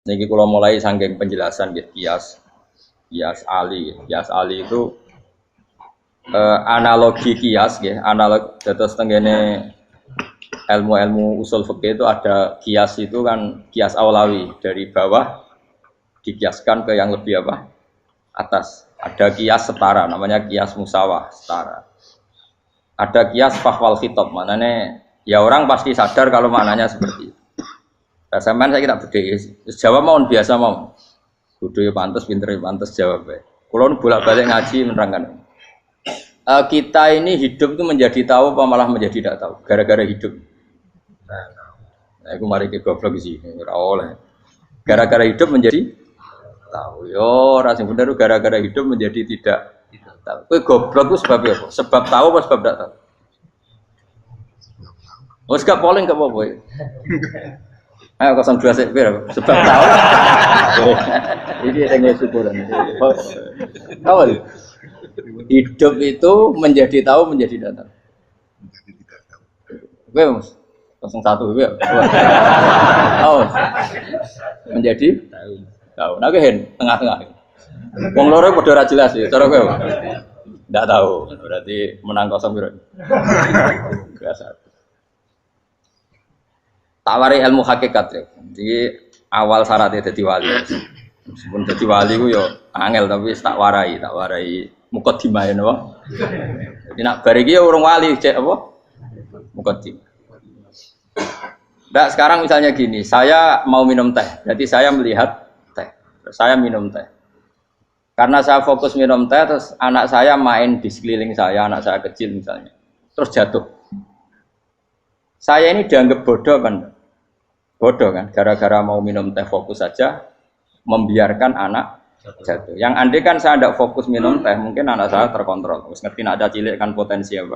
Niki kula mulai saking penjelasan nggih kias ali. Kias ali itu analogi kias nggih, analog dados tengene ilmu-ilmu usul fikih itu ada kias itu kan kias aulawi dari bawah dikiaskan ke yang lebih apa? Atas. Ada kias setara namanya kias musawah setara. Ada kias fahwal khitab, maknanya ya orang pasti sadar kalau maknanya seperti itu. Nah, sampean saya kira beda. Jawab mau biasa mau. Kudu ya pantes, pinter ya pantes jawab ya. Kalau bolak-balik ngaji menerangkan. Kita ini hidup itu menjadi tahu apa malah menjadi tidak tahu gara-gara hidup. Nah, aku mari ke goblok sih, ora oleh. Gara-gara hidup menjadi tahu. Yo, ora sing bener gara-gara hidup menjadi tidak tahu. Kowe goblok itu sebab apa? Sebab tahu apa sebab tidak tahu? Wes gak polling gak apa-apa. Ayo 02 sik sebab tahu. Ini yang syukuran. Tahu. Hidup itu menjadi tahu menjadi tidak tahu. Kowe Mas 01 kowe. Oh. Menjadi tahu. Nah kowe tengah-tengah. Wong loro padha ora jelas ya, cara kowe. Ndak tahu. Berarti menang 0 piro? Biasa. Tawari ilmu hakikat ya. Jadi awal syaratnya jadi wali. Meskipun jadi wali ku yo angel tapi tak warai mukadimah ya napa. Jadi nak bar iki ya urung wali cek apa? Mukadimah. Ndak sekarang misalnya gini, saya mau minum teh. Jadi saya melihat teh. Saya minum teh. Karena saya fokus minum teh terus anak saya main di sekeliling saya, anak saya kecil misalnya. Terus jatuh. Saya ini dianggap bodoh kan? Bodoh kan? Gara-gara mau minum teh fokus saja, membiarkan anak jatuh. Yang andai kan saya tidak fokus minum teh, mungkin anak saya terkontrol. Terus ngerti nak ada cilik kan potensi apa?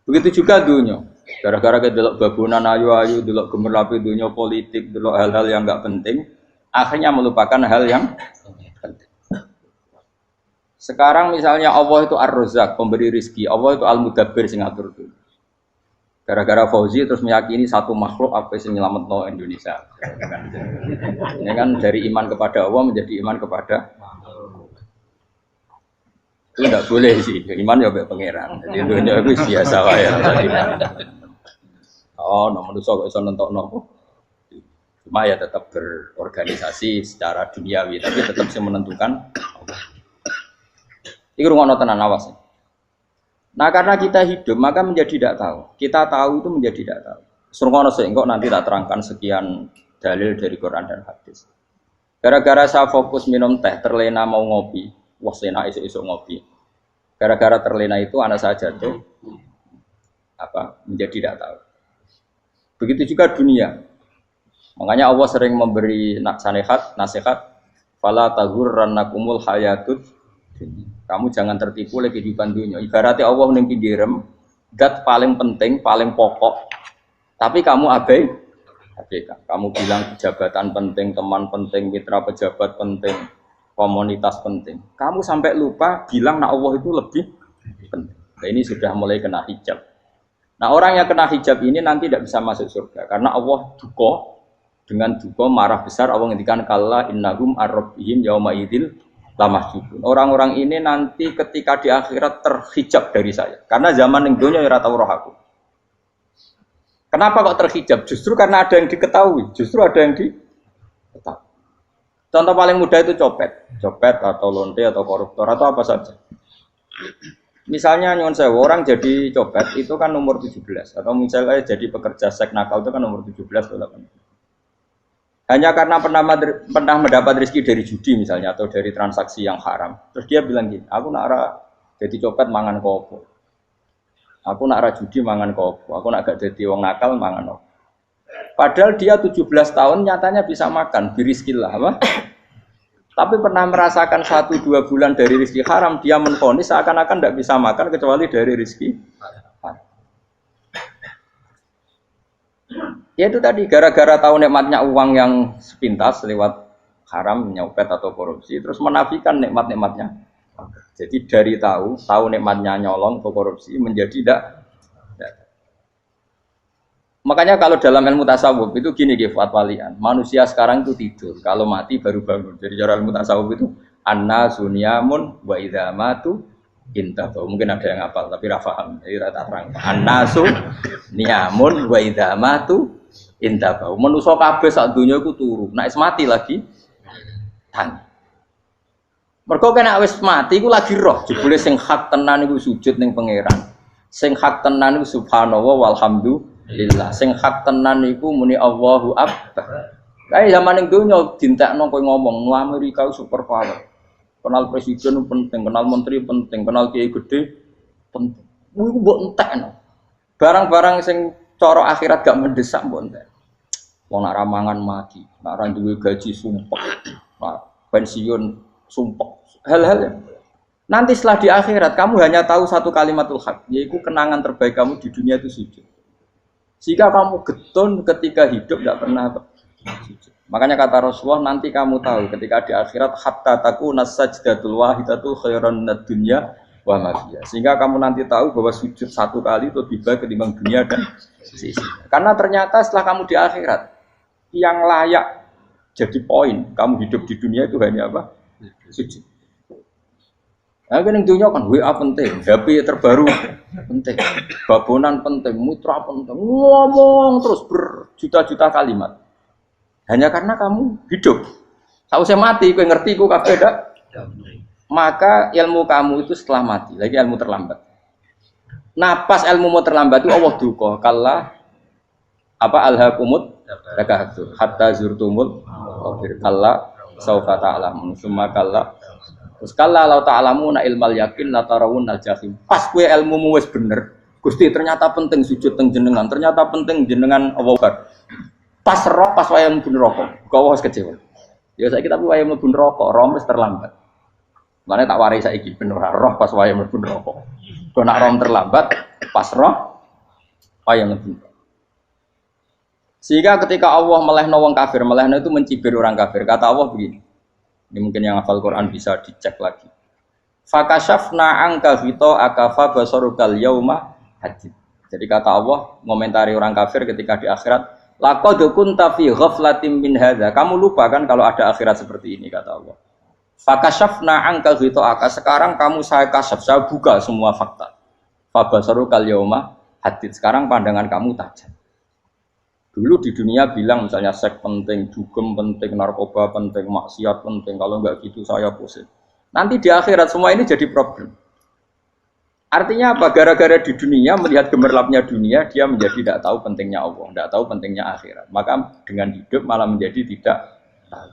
Begitu juga dunia. Gara-gara kita delok babunan ayu-ayu, delok gemerlapi dunia politik, delok hal-hal yang enggak penting, akhirnya melupakan hal yang penting. Sekarang misalnya Allah itu Ar-Razzaq, pemberi rizki, Allah itu Al-Mudabbir sing ngatur dunia. Gara-gara Fauzi terus meyakini satu makhluk apa yang nyelametno Indonesia. Ini kan dari iman kepada Allah menjadi iman kepada itu tidak boleh sih. Iman ya baik pangeran. Jadi dunia itu biasa wae. Oh, nomor itu kok iso nentokno. Cuma ya tetap berorganisasi secara duniawi, tapi tetap sih menentukan. Iki rungono tenan awas. Nah karena kita hidup maka menjadi tidak tahu. Kita tahu itu menjadi tidak tahu. Surungono sehingga nanti tak terangkan sekian dalil dari Quran dan hadis. Gara-gara saya fokus minum teh, terlena mau ngopi, wah sena isu-isu ngopi. Gara-gara terlena itu anak saya jatuh, menjadi tidak tahu. Begitu juga dunia. Makanya Allah sering memberi nasihat, fala taghurrannakumul hayatud. Kamu jangan tertipu oleh kehidupan dunia. Ibaratnya Allah ning pinggirem, zat paling penting, paling pokok. Tapi kamu abaikan. Kamu bilang jabatan penting, teman penting, mitra pejabat penting, komunitas penting. Kamu sampai lupa bilang nah Allah itu lebih penting. Nah, ini sudah mulai kena hijab. Nah orang yang kena hijab ini nanti tidak bisa masuk surga karena Allah dengan duka marah besar. Allah ngendikan kalla innahum ar-rabbihim yauma idzil lamahjubun. Orang-orang ini nanti ketika di akhirat terhijab dari saya. Karena zaman yang dunia ora tau roh aku. Kenapa kok terhijab? Justru karena ada yang diketahui. Justru ada yang diketahui. Contoh paling mudah itu copet atau lonte atau koruptor atau apa saja. Misalnya nyuwun sewu orang jadi copet itu kan umur 17 atau misalnya jadi pekerja seks nakal itu kan umur 17 atau 18. Hanya karena pernah mendapat rezeki dari judi misalnya atau dari transaksi yang haram. Terus dia bilang gini, aku nak jadi copet mangan kopo. Aku nak judi mangan kopo. Aku nak gak jadi wong nakal mangan kopo. Padahal dia 17 tahun nyatanya bisa makan, birizkillah apa? Tapi pernah merasakan 1-2 bulan dari rezeki haram, dia menvonis seakan-akan tidak bisa makan kecuali dari rezeki haram. Ya itu tadi gara-gara tahu nikmatnya uang yang sepintas lewat haram, nyopet atau korupsi, terus menafikan nikmat-nikmatnya. Jadi dari tahu nikmatnya nyolong atau korupsi menjadi tidak. Makanya kalau dalam ilmu tasawuf itu gini Fuad Walian, manusia sekarang itu tidur, kalau mati baru bangun. Jadi cara ilmu tasawuf itu anna sunyamun wa idza matu intahu. Mungkin ada yang hafal tapi ra paham. Jadi rata terang. Anna sunyamun wa idza matu intahu. Manusa kabeh sak donya iku turu. Nek mati lagi tangi. Mergo kena wis mati iku lagi roh, jebule sing hak tenan iku sujud ning pangeran. Sing hak tenan iku subhanallah walhamdulillah. Sing hak tenan iku muni Allahu akbar. Kae zaman ning donya dintekno kowe ngomong, "Nu Amerika super power." Kenal presiden penting, kenal menteri penting, kenal kiai gede penting. Iku mbok entekno. Barang-barang sing cara akhirat gak mendesak mbok entek. Wong nak ramangan mati, nak ra duwe gaji sumpek. Nah, pensiun sumpek. Hal-hal ya. Nanti setelah di akhirat kamu hanya tahu satu kalimatul haq, yaitu kenangan terbaik kamu di dunia itu sujud. Jika kamu getun ketika hidup tidak pernah sujud. Makanya kata Rasulullah nanti kamu tahu ketika di akhirat hatta takuna sajdatul wahidatu khairan minad dunya wa ma fiha. Sehingga kamu nanti tahu bahwa sujud satu kali itu lebih baik ketimbang dunia dan sisinya. Karena ternyata setelah kamu di akhirat yang layak jadi poin kamu hidup di dunia itu hanya apa? Sujud. Nah, kan yang dunia kan WA penting, HP terbaru penting, babonan penting, mitra penting, ngomong terus berjuta-juta kalimat. Hanya karena kamu hidup. Tahu saya mati, kowe ngerti ku kabeh dak? Maka ilmu kamu itu setelah mati, lagi ilmu terlambat. Nah, pas ilmu mau terlambat itu Allah duka, kalla apa alhaqumut takatsur hatta zurtumul qabir kalla saufa ta'lamun summa kalla. Terus kalla law ta'lamuna ilmal yakin la tarawunnal jahim. Pas kowe ilmumu wis bener, Gusti ternyata penting sujud teng jenengan, ternyata penting jenengan Allah Akbar. Pas roh pas wayang mlebu neraka, kok wis kecewa. Ya saiki tapi wayang mlebu neraka, roh wis terlambat. Mane tak warai saiki ben ora roh pas wayang mlebu neraka. Kok nak roh terlambat, pas roh wayang mlebu. Sehingga ketika Allah melehno wong kafir, melehno itu mencibir orang kafir. Kata Allah begini. Ini mungkin yang hafal Quran bisa dicek lagi. Fakashafna angka fito akafa basarukal yauma hadid. Jadi kata Allah ngomentari orang kafir ketika di akhirat, laqad kunta fi ghaflatin min hadza. Kamu lupa kan kalau ada akhirat seperti ini kata Allah. Fakashafna angka fito aka. Sekarang kamu saya kasaf, saya buka semua fakta. Fabasarukal yauma hadid. Sekarang pandangan kamu tajam. Dulu di dunia bilang misalnya seks penting, dugem penting, narkoba penting, maksiat penting. Kalau enggak gitu saya pusing. Nanti di akhirat semua ini jadi problem. Artinya apa? Gara-gara di dunia melihat gemerlapnya dunia, dia menjadi tidak tahu pentingnya Allah, tidak tahu pentingnya akhirat. Maka dengan hidup malah menjadi tidak tahu.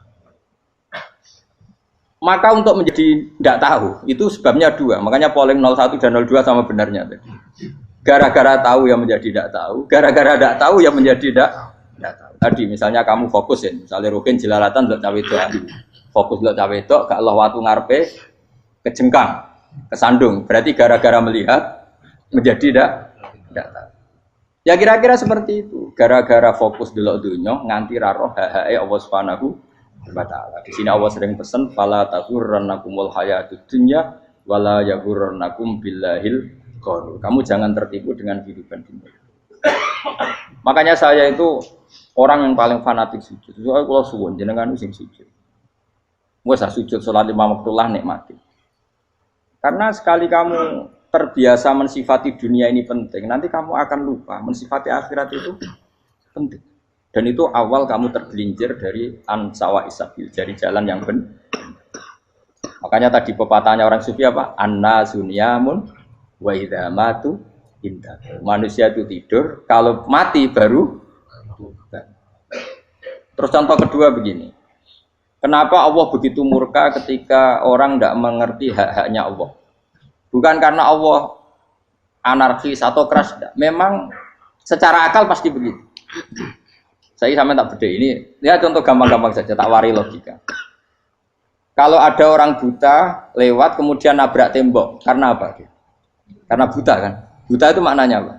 Maka untuk menjadi tidak tahu itu sebabnya dua. Makanya polling 01 dan 02 sama benarnya tadi. Gara-gara tahu yang menjadi tidak tahu, gara-gara tidak tahu yang menjadi tidak tahu. Tadi misalnya kamu fokusin, misalnya rukin jelalatan untuk cawe itu, fokus untuk cawe itu, gak Allah waktu ngarepe kejengkang, kesandung. Berarti gara-gara melihat menjadi tidak tahu. Ya kira-kira seperti itu. Gara-gara fokus delok dunya nganti raro hahae Allah Subhanahu wa taala. Di sini Allah sering pesan fala taghurrannakumul hayatud dunya wala yaghurrannakum billahil ghurur. Kamu jangan tertipu dengan kehidupan dunia. Makanya saya itu orang yang paling fanatik sujud. Soalnya kalau suwun jenengan sing sujud. Wes sujud salat 5 waktu lah nikmati. Karena sekali kamu terbiasa mensifati dunia ini penting, nanti kamu akan lupa mensifati akhirat itu penting. Dan itu awal kamu tergelincir dari ansawa isabil, dari jalan yang benar. Makanya tadi pepatahnya orang sufi apa? Anna sunyamun wa idza matu indah. Manusia itu tidur, kalau mati baru. Terus contoh kedua begini. Kenapa Allah begitu murka ketika orang tidak mengerti hak-haknya Allah? Bukan karena Allah anarkis atau keras, tidak. Memang secara akal pasti begitu. Saya sampai tak beda ini. Lihat contoh gampang-gampang saja, tak wari logika. Kalau ada orang buta lewat kemudian nabrak tembok, karena apa? Karena buta kan? Buta itu maknanya apa?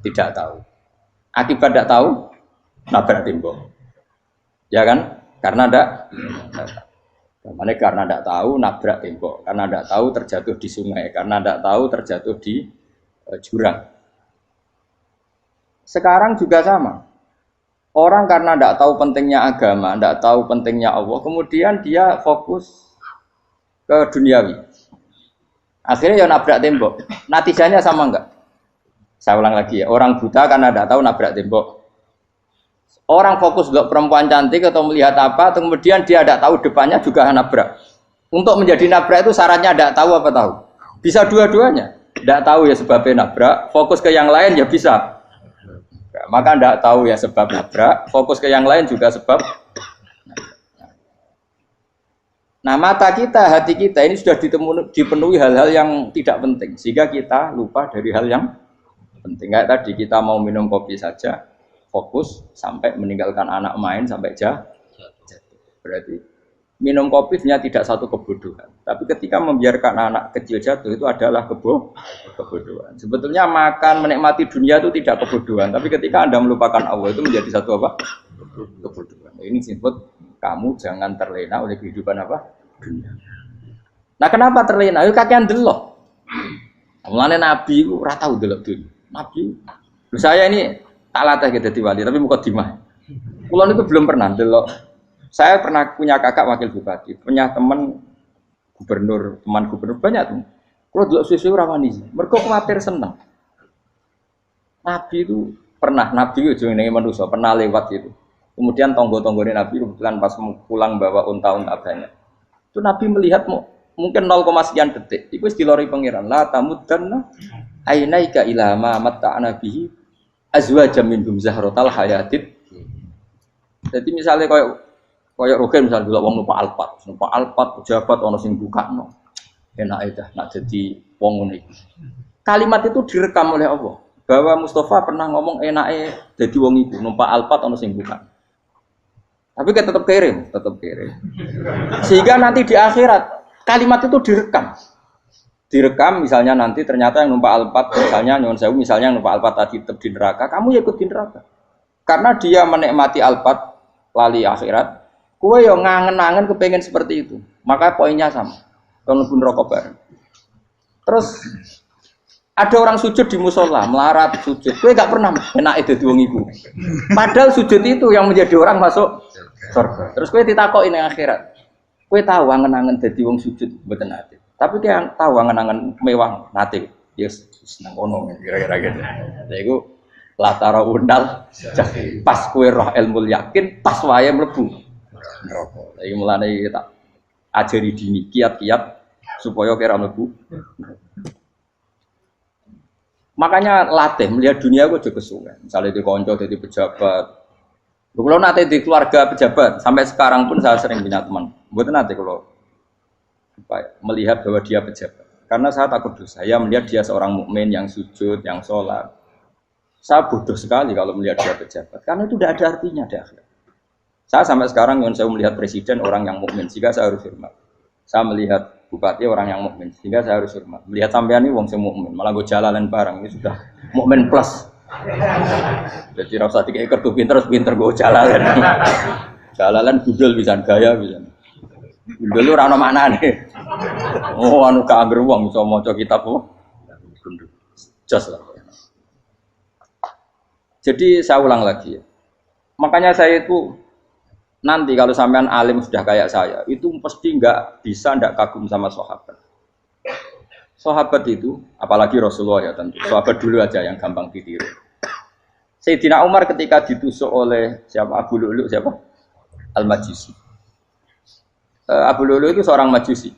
Tidak tahu. Akibat tidak tahu, nabrak tembok. Ya kan? Karena tidak tahu. Karena tidak tahu, nabrak tembok. Karena tidak tahu, terjatuh di sungai. Karena tidak tahu, terjatuh di jurang. Sekarang juga sama. Orang karena tidak tahu pentingnya agama, tidak tahu pentingnya Allah, kemudian dia fokus ke duniawi. Akhirnya ya nabrak tembok. Natijanya sama enggak? Saya ulang lagi ya, orang buta karena tidak tahu nabrak tembok. Orang fokus untuk perempuan cantik atau melihat apa, kemudian dia tidak tahu depannya juga nabrak. Untuk menjadi nabrak itu syaratnya tidak tahu apa tahu. Bisa dua-duanya. Tidak tahu ya sebabnya nabrak, fokus ke yang lain ya bisa. Maka tidak tahu ya sebab nabrak, fokus ke yang lain juga sebab. Nah mata kita, hati kita ini sudah dipenuhi hal-hal yang tidak penting, sehingga kita lupa dari hal yang penting. Kayak tadi kita mau minum kopi saja, fokus sampai meninggalkan anak main sampai jatuh. Berarti minum kopi sebenarnya tidak satu kebodohan, tapi ketika membiarkan anak kecil jatuh itu adalah kebodohan. Sebetulnya makan menikmati dunia itu tidak kebodohan, tapi ketika Anda melupakan Allah itu menjadi satu apa? Kebodohan. Ini disebut kamu jangan terlena oleh kehidupan apa? Dunia. Nah kenapa terlena? Itu kakean delok. Mulane Nabi itu ora tau delok dunia. Nabi, saya ini tak latih gitu wali, tapi mukadimah. Kulon itu belum pernah delok. Saya pernah punya kakak wakil bupati, punya teman gubernur, teman gubernur banyak tuh. Kalau dulu susu rawani, mereka khawatir senang. Nabi itu pernah, Nabi itu jenenge manusia pernah lewat itu. Kemudian tonggo-tonggone Nabi kebetulan pas pulang bawa unta-unta banyak. Itu Nabi melihat mungkin 0, sekian detik. Itu dilori pangeran. La tamuddanna ainaika ila ma matta'na bihi azwajam minhum zahratal hayatid. Jadi misalnya kayak Rogen misalnya dulu wong numpak Alphard pejabat ono sing bukakno. Enak aja nak jadi wong ngene iki. Kalimat itu direkam oleh Allah bahwa Mustafa pernah ngomong enake dadi wong iku numpak Alphard ono sing buka. Tapi kan tetap kirim. Sehingga nanti di akhirat kalimat itu direkam misalnya nanti ternyata yang numpak Alphard misalnya nyuwun sewu misalnya yang numpak Alphard tadi tetap di neraka, kamu ya ikut di neraka. Karena dia menikmati Alphard lali akhirat. Kowe yo ngangen-angen kepengen seperti itu. Maka poinnya sama. Kalau pun rokok bareng. Terus ada orang sujud di musola, melarat sujud. Kowe gak pernah enak itu wong iku. Padahal sujud itu yang menjadi orang masuk surga. Terus kowe ditakoki ning akhirat. Kowe tahu angen-angen dadi wong sujud mboten nate. Tapi kowe tahu angen-angen mewah nate. Yes, seneng kono kira-kira gitu. Lha iku latara undal pas kowe roh ilmu yakin pas wae mlebu neraka. Iki mulane tak ajari dini kiat-kiat supaya kira mlebu. Makanya latih melihat dunia kok aja kesuwen. Misalnya di konco jadi pejabat. Kalau nanti di keluarga pejabat sampai sekarang pun saya sering punya teman. Mboten nanti kalau melihat bahwa dia pejabat. Karena saya takut dosa. Saya melihat dia seorang mukmin yang sujud, yang sholat. Saya bodoh sekali kalau melihat dia pejabat. Karena itu tidak ada artinya di akhirat. Saya sampai sekarang yang saya melihat presiden orang yang mukmin, sehingga saya harus hormat. Saya melihat bupati orang yang mukmin, sehingga saya harus hormat. Melihat sampean ini wong sing mukmin, malah gue jalalan barang ini sudah mukmin plus. Jadi rasa tiga kartu pinter gue jalalan. Jalalan gudul bisa gaya bisa. Gudul lu rano mana nih? Oh anu kager wong bisa maca kitab kok. Jos lah. Jadi saya ulang lagi ya. Makanya saya itu nanti kalau sampean alim sudah kayak saya, itu pasti nggak kagum sama sahabat. Sahabat itu, apalagi Rasulullah ya tentu. Sahabat dulu aja yang gampang ditiru. Sayyidina Umar ketika ditusuk oleh siapa Abu Lu'lu siapa? Al-Majusi. Abu Lu'lu itu seorang Majusi.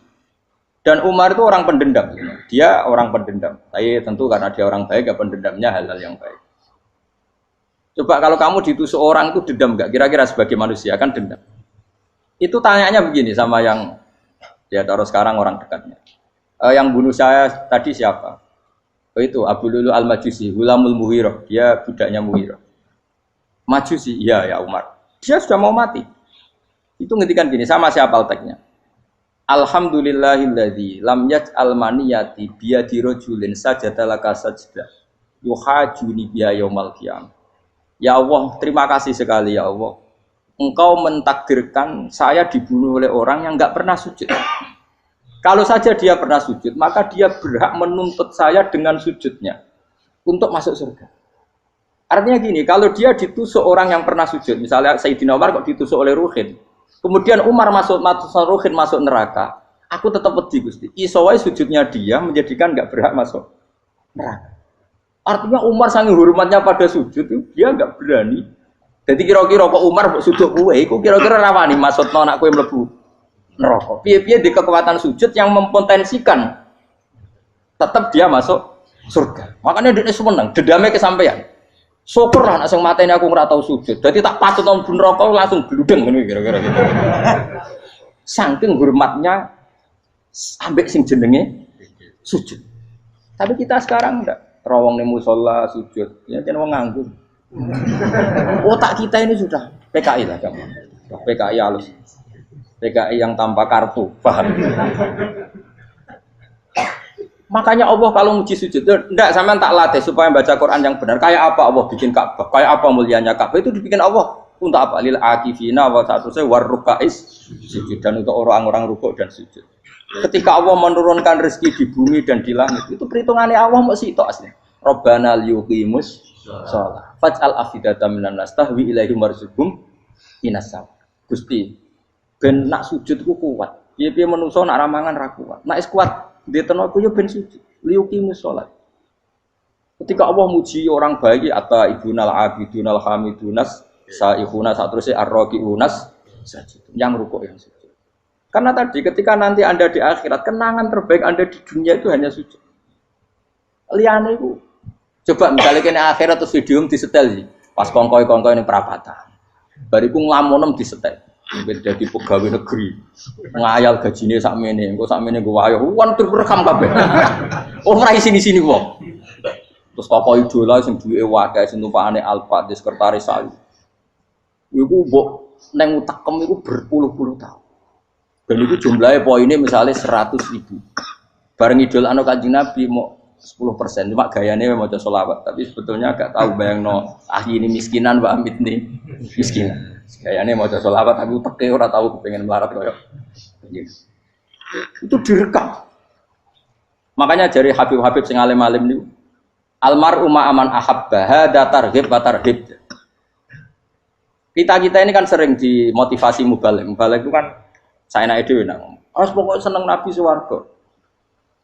Dan Umar itu orang pendendam. Dia orang pendendam. Tapi tentu karena dia orang baik, ya pendendamnya hal-hal yang baik. Coba kalau kamu ditusuk orang itu dendam enggak? Kira-kira sebagai manusia kan dendam. Itu tanyanya begini sama yang ya taruh sekarang orang dekatnya. Yang bunuh saya tadi siapa? Oh itu Abu Lu'lu Al-Majusi, Gulamul Mughirah, dia budaknya Mughirah. Majusi, iya ya Umar. Dia sudah mau mati. Itu ngetikan gini, sama siapa alteknya? Alhamdulillahilladzi lam yaj'al maniyati biyadi rajulin sajadalaka sajdah yuhajuni biya yaumal qiyamah. Ya Allah, terima kasih sekali ya Allah. Engkau mentakdirkan saya dibunuh oleh orang yang enggak pernah sujud. Kalau saja dia pernah sujud, maka dia berhak menuntut saya dengan sujudnya untuk masuk surga. Artinya gini, kalau dia ditusuk orang yang pernah sujud, misalnya Sayyidina Umar kok ditusuk oleh Ruhin, kemudian Umar masuk Ruhin masuk neraka, aku tetap wedi Gusti. Iso wae sujudnya dia menjadikan nggak berhak masuk neraka. Artinya Umar sangat hormatnya pada sujud itu dia nggak berani. Jadi kira-kira kok Umar sujud kue, itu kira-kira rawani masuk anak kue mlebu neraka. Piye-piye di kekuatan sujud yang mempotensikan tetap dia masuk surga. Makanya dia seneng, dedame kesampaian. Syukur lah, nak mateni aku nggak tahu sujud. Jadi tak patut nang neraka langsung gludeng ngono kira-kira gitu. Saking hormatnya ambek sing jenenge sujud. Tapi kita sekarang enggak. Rawang ning musala sujud, ya kan wong nganggur. Otak kita ini sudah PKI lah kamu. PKI halus. PKI yang tanpa kartu, paham? Makanya Allah kalau muji sujud, enggak sampean tak latih supaya baca Quran yang benar. Kayak apa Allah bikin Ka'bah? Kayak apa mulianya Ka'bah? Itu dibikin Allah untuk apa? Lil akifina wa satusai warrukais sujud, dan untuk orang-orang rukuk dan sujud. Ketika Allah menurunkan rezeki di bumi dan di langit, itu perhitungannya Allah masih itu asli. Rabbana liyuqimus shalah faj'al afidatan minan nas tahwi ilaihim warzuqhum inasam. Gusti, ben nak sujud ku kuat. Piye-piye menungso nak ramangan ra kuat. Nak is kuat, di tenaga yo ben sujud. Liyuqimus shalah. Ketika Allah muji orang baik, atta ibunal abidunal hamidunas saihuna satruse arraqiunas sajid. Yang rukuk yang sujud. Karena tadi ketika nanti Anda di akhirat, kenangan terbaik Anda di dunia itu hanya sujud. Liane itu. Coba misalnya kene akhirat terus video disetel sih. Pas kongkoi-kongkoi ini perapatan. Bariku nglamonem disetel. Jadi pegawai negeri. Ngayal gajine sakmene, engko sakmene gue ayo wan rekam kabeh. Oh ora sini-sini wong. Terus tokoh idola sing duwe wae sing tumpakane Alfa di sekretaris saya. Iku mbok nang utakem iku berpuluh-puluh tahun. Dan itu jumlahnya poinnya misalnya 100.000. Bareng idol anu Kanjeng Nabi mau 10%. Cuma gayanya mau sholawat. Tapi sebetulnya agak tahu bayang no ini miskinan Mbak Amit nih miskinan. Gayanya mau sholawat tapi teke ora tahu kepengen melarat koyo. Itu direkam. Makanya dari Habib-habib sing alim-alim niku almar'u ma'aman ahabba hada targhib wa tarhib. Kita ini kan sering dimotivasi mubalek. Mubalek itu kan saya naik dewi nang, harus pokoknya seneng Nabi swarga.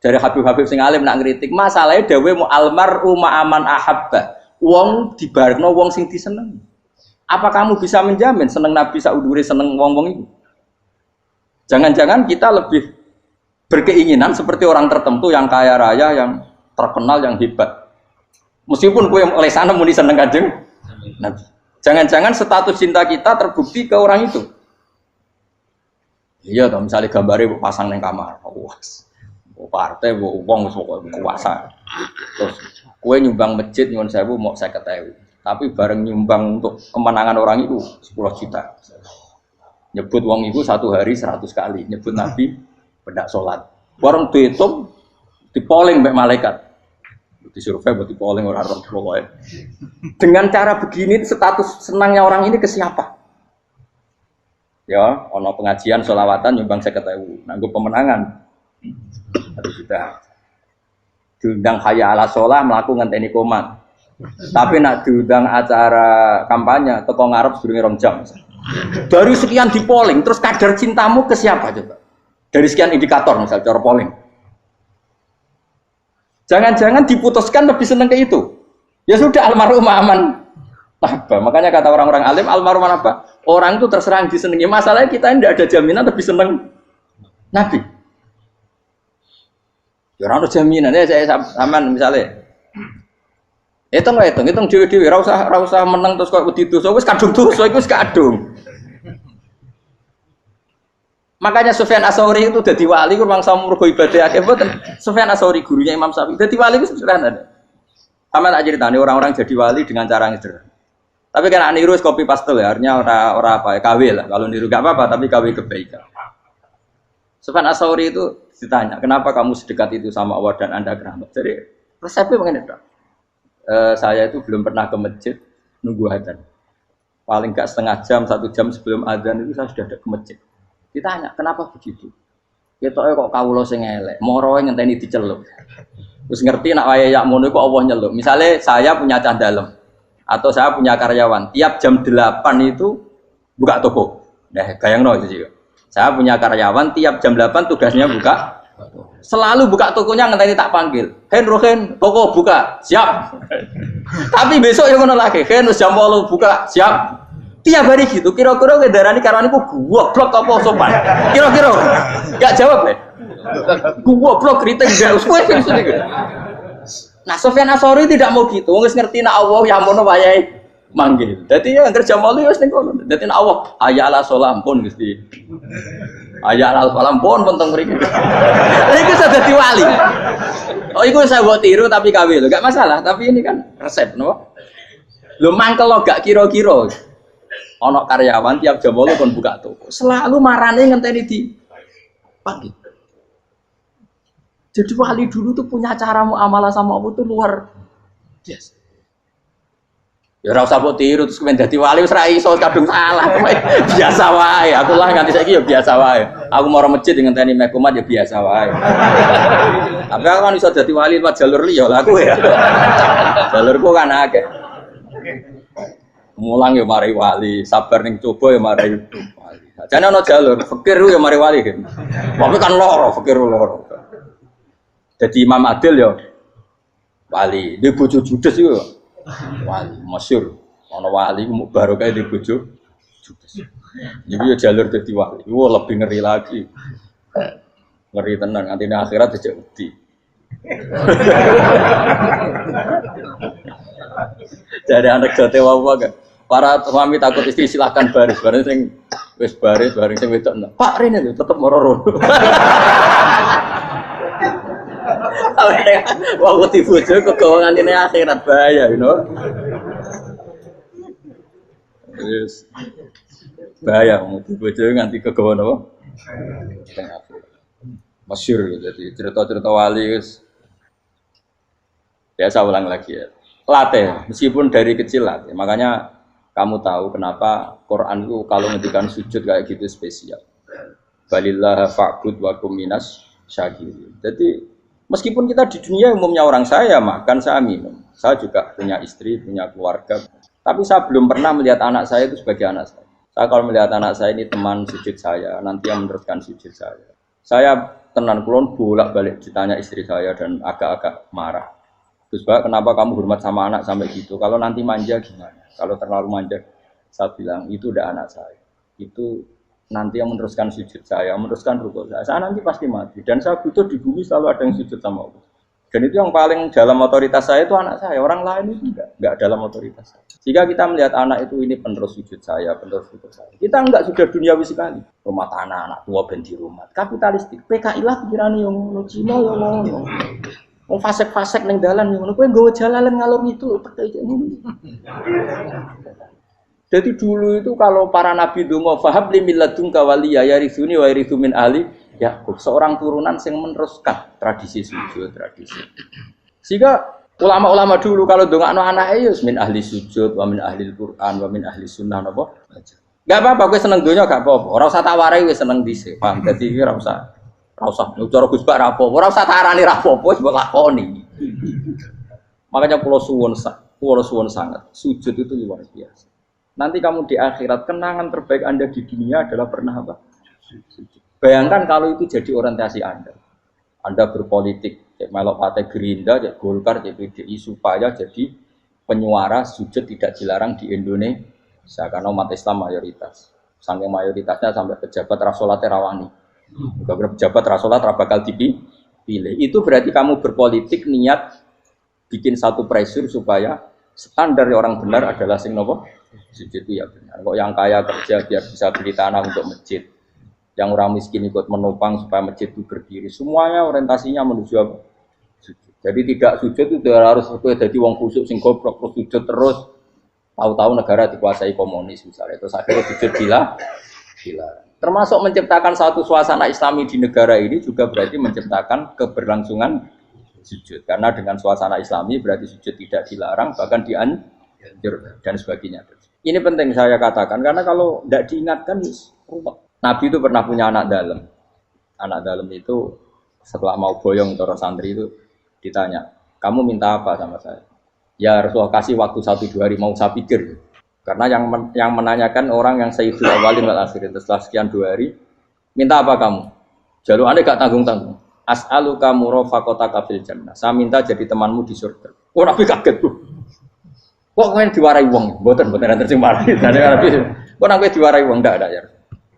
Dari Habib-habib sing alim nak ngritik, masalahnya dewe mu almar'u ma'aman ahabba. Wong dibarengno wong sing diseneng. Apa kamu bisa menjamin seneng Nabi saudure seneng wong-wong itu? Jangan-jangan kita lebih berkeinginan seperti orang tertentu yang kaya raya, yang terkenal, yang hebat. Meskipun kowe oleh sana muni seneng Kanjeng Nabi. Jangan-jangan status cinta kita terbukti ke orang itu. Iya, toh misalnya gambarnya pasang neng kamar, puas, partai, uang, kuasa. Terus, kue nyumbang masjid nyuwun sewu mau 50.000, tapi bareng nyumbang untuk kemenangan orang itu 10 juta. Nyebut uang itu satu hari 100 kali, nyebut Nabi bedak sholat. Bareng dihitung, dipoling mbak malaikat, disurvei buat dipoling orang pokoknya. Dengan cara begini, status senangnya orang ini ke siapa? Ya, ono pengajian sholawatan nyumbang 50.000, nanggo pemenangan. Harus kita diundang hayya ala sholah melakukan ngenteni komat. Tapi nak diundang acara kampanye teko ngarep sedurunge 2 jam. Dari sekian di polling, terus kadar cintamu ke siapa coba? Dari sekian indikator misal cara polling. Jangan-jangan diputuskan lebih seneng ke itu. Ya sudah almarhum aman. Apa? Makanya kata orang-orang alim almarhum apa? Orang itu terserah disenangi. Masalahnya kita tidak ada jaminan lebih senang Nabi. Ya orang ada jaminan ya saya aman misalnya. Hitung dewi-dewi. Rasa menang terus kok wedi dosa wis kadung dosa iku wis kadung. Makanya Sufyan Ats-Tsauri itu dadi wali kurang sama mergo ibadah akeh mboten. Sufyan Ats-Tsauri gurunya Imam Syafi'i. Dadi wali itu sederhana. Sama tak ceritane orang-orang jadi wali dengan cara yang sederhana. Tapi kan niru copy paste ya, artinya orang apa ya, KW lah. Kalau niru gak apa-apa, tapi KW kebaikan. Sufyan Ats-Tsauri itu ditanya, kenapa kamu sedekat itu sama Allah dan Anda keramat? Jadi resepnya begini dong. Saya itu belum pernah ke masjid nunggu adzan. Paling gak setengah jam, 1 jam sebelum adzan itu saya sudah ada ke masjid. Ditanya, kenapa begitu? Ketoke kok kawula sing elek, moro ngenteni dicelup. Terus ngerti nak wayahe yak mono kok Allah nyeluk. Misale saya punya cah dalem. Atau saya punya karyawan, tiap jam 8 itu buka toko. Nah, bayangno itu sih. Saya punya karyawan, tiap jam 8 tugasnya buka. Selalu buka tokonya ngenteni tak panggil. Hen, toko buka, siap. Tapi besok yang ngono lagi, Hen jam 8 buka, siap. Tiap hari gitu, kira-kira ngedarani karyawan iku goblok apa sopan. Kira-kira enggak jawab deh. Goblok kritik enggak usah gitu. Nah, Sofyan Asori tidak mau gitu. Wong wis ngerti nek Allah ya mono wayahe manggil. Dadi ya kerja malu wis ning kono. Dadi nek Allah hayya ala sholat pun Gusti. Hayya ala sholat pun teng mriki. Iku sudah dadi wali. Oh, iku saya buat tiru tapi kawe lho, enggak masalah, tapi ini kan resep no. Lho mangkel lo gak kira-kira. Ana karyawan tiap jam 8 kon buka toko. Selalu marane ngenteni di pagi. Jadi wali dulu tuh punya cara muamalah sama Allah tuh luar biasa. Ya ora usah mbok tiru terus kemen dadi wali wis ra iso kadung salah. Biasa wae. Aku lah nganti saiki ya biasa wae. Aku mau masjid ngenteni mek kumat ya biasa wae. Tapi aku kan iso dadi wali lewat jalur liya lah aku ya. Jalurku kan akeh. Mulang ya mari wali, sabar ning coba ya mari wali. Jane ana jalur fikir ya mari wali kan. Tapi kan loro, fikir loro. Jadi Imam Adil ya wali, dia bojo judes itu wali, masyhur. Ana wali barokah di bojo judes. Jadi ya jalur dadi wali. Wah lebih ngeri lagi. Ngeri tenan nganti akhirat aja wedi. Jadi anak jote wae kan. Para suami takut istri silakan baris sing wis baris sing wedok. Pak Rene lho tetep moro-moro. Wah, wedi bojo kegawangan ini akhirat bahaya, you know. Terus bahaya wedi bojo nganti kegawan apa? Masyhur jadi cerita-cerita wali guys. Biasa ulang lagi ya. Latih, meskipun dari kecil latih. Makanya kamu tahu kenapa Quran itu kalau ngendikan sujud kayak gitu spesial. Balillah fa'bud wa kum minas syakirin. Jadi meskipun kita di dunia umumnya orang saya makan, saya minum. Saya juga punya istri, punya keluarga. Tapi saya belum pernah melihat anak saya itu sebagai anak saya. Saya kalau melihat anak saya ini teman sujud saya, nanti yang meneruskan sujud saya. Saya tenan kulon bolak-balik ditanya istri saya dan agak-agak marah. Terus Pak, kenapa kamu hormat sama anak sampai gitu? Kalau nanti manja gimana? Kalau terlalu manja, saya bilang itu udah anak saya. Itu nanti yang meneruskan sujud saya, meneruskan rukuk saya nanti pasti mati. Dan saya butuh di bumi selalu ada yang sujud sama Allah. Dan itu yang paling dalam otoritas saya itu anak saya. Orang lain itu enggak dalam otoritas saya. Jika kita melihat anak itu ini penerus sujud saya, penerus rukuk saya. Kita enggak sudah duniawi sekali. Rumah tanah, anak tua ben di rumah. Kapitalistik. PKI lah pikirannya yang Cina yang ngono. Wong fasek-fasek ning dalan ngono kowe nggawa jalalan ngalor itu Jadi dulu itu kalau para nabi donga fahab li milladunka waliya yarithuni wa yarithu min ahli Yakub, seorang turunan yang meneruskan tradisi sujud, tradisi. Sehingga ulama-ulama dulu kalau dongakno anake ya min ahli sujud wa min ahli Al-Qur'an wa min ahli sunnah napa. Enggak apa-apa kowe seneng donya gak apa-apa. Ora usah tak warai wis seneng dhisik. Paham? Dadi iki ora usah cara Gus Bak ra apa, ora usah tarani ra apa, wis mbok lakoni. Makanya kula suwun sangat, sujud itu luar biasa. Nanti kamu di akhirat kenangan terbaik Anda di dunia adalah pernah apa? Sujud. Bayangkan kalau itu jadi orientasi Anda. Anda berpolitik, cek melok partai Gerindra, cek Golkar, cek PDI supaya jadi penyuara sujud tidak dilarang di Indonesia karena umat Islam mayoritas. Saking mayoritasnya sampai pejabat rasolat rawani. Beberapa pejabat rasolat bakal dipilih. Itu berarti kamu berpolitik niat bikin satu pressure supaya standar orang benar adalah sing nopo sujud itu ya benar. Kok yang kaya kerja biar bisa beli tanah untuk masjid, yang orang miskin ikut menopang supaya masjid itu berdiri. Semuanya orientasinya menuju apa? Sujud. Jadi tidak sujud itu harus jadi wong khusyuk sing goblok terus sujud terus. Tahu-tahu negara dikuasai komunis misalnya. Terus akhirnya sujud gila. Termasuk menciptakan satu suasana Islami di negara ini juga berarti menciptakan keberlangsungan sujud. Karena dengan suasana Islami berarti sujud tidak dilarang, bahkan dianjur dan sebagainya. Ini penting saya katakan karena kalau tidak diingatkan ruwet. Nabi itu pernah punya anak dalam. Anak dalam itu setelah mau boyong terus santri itu ditanya, kamu minta apa sama saya? Ya Rasulullah kasih waktu 1-2 hari mau saya pikir. Karena yang menanyakan orang yang Sayyidul Awwalin wal Akhirin setelah sekian 2 hari, minta apa kamu? Jalur Anda gak tanggung-tanggung. As'aluka murafaqataka fil jannah. Saya minta jadi temanmu di surga. Oh Nabi kaget tuh. Kok kalian diwarai wong? Mboten terjemah. Kok Nabi diwarai wong ndak ada ya.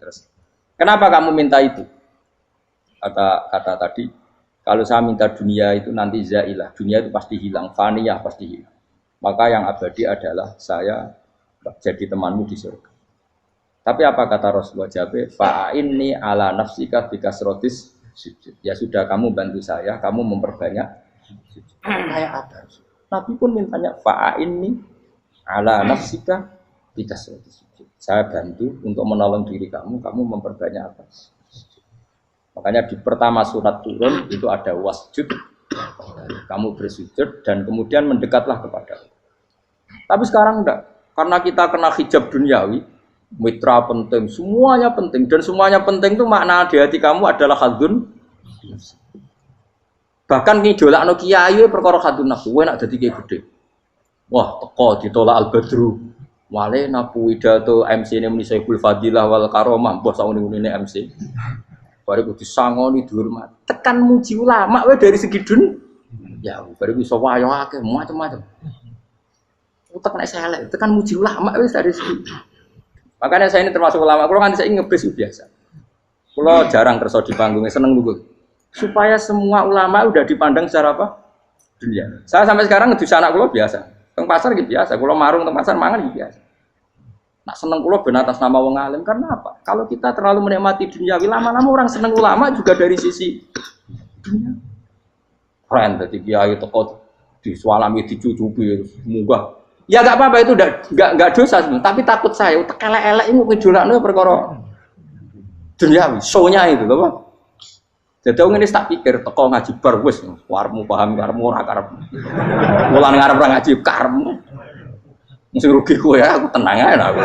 Terus kenapa kamu minta itu? Kata tadi, kalau saya minta dunia itu nanti zailah, dunia itu pasti hilang, faniyah pasti hilang. Maka yang abadi adalah saya jadi temanmu di surga. Tapi apa kata Rasulullah Jabir? Fa'inni ala nafsika bikasrotis sujud. Ya sudah, kamu bantu saya, kamu memperbanyak sujud. Kayak apa? Nabi pun mintanya fa'inni ala nafsika bikasrotis sujud. Saya bantu untuk menolong diri kamu memperbanyak apa? Makanya di pertama surat turun itu ada wasjud, kamu bersujud dan kemudian mendekatlah kepada Allah. Tapi sekarang enggak, karena kita kena hijab duniawi, mitra penting, semuanya penting dan semuanya penting itu makna di hati kamu adalah khadun. Bahkan ngidolakno kiai perkara khadun nafsu, kowe nak dadi kiai gede. Wah, teko ditolak al-badru. Wale napu pidato MC-ne muni Saiful Fadilah wal Karomah, mbah sauni-unine MC. Baru disangoni dihormat. Tekan muji ulama wae dari segi ya baru bisa wayo akeh macam-macam. Utek nek elek, tekan muji ulama wis dari segi. Makanya saya ini termasuk ulama, kalau kan saya ngebis biasa. Kalau jarang kerso di panggungnya, seneng dulu. Supaya semua ulama udah dipandang secara apa? Dunia. Saya sampai sekarang ngedus anak kalau biasa. Teng pasar gitu biasa, kalau marung teng pasar mangan gitu biasa. Nak seneng kulo ben atas nama wong alim karena apa? Kalau kita terlalu menikmati dunia, lama-lama orang seneng ulama juga dari sisi dunia. Keren tadi kiai teko disualami dicucupi munggah. Ya enggak apa-apa itu enggak dosa sebenarnya, tapi takut saya utek elek-elek iku ngejolakno perkara dunia, show-nya itu lho, Pak. Jadi wong ini tak pikir teko ngaji bar wis warmu paham karepmu ora karepmu. Mulan ngarep ora ngaji karepmu. Mesti rugi kowe ya, aku tenang aja aku.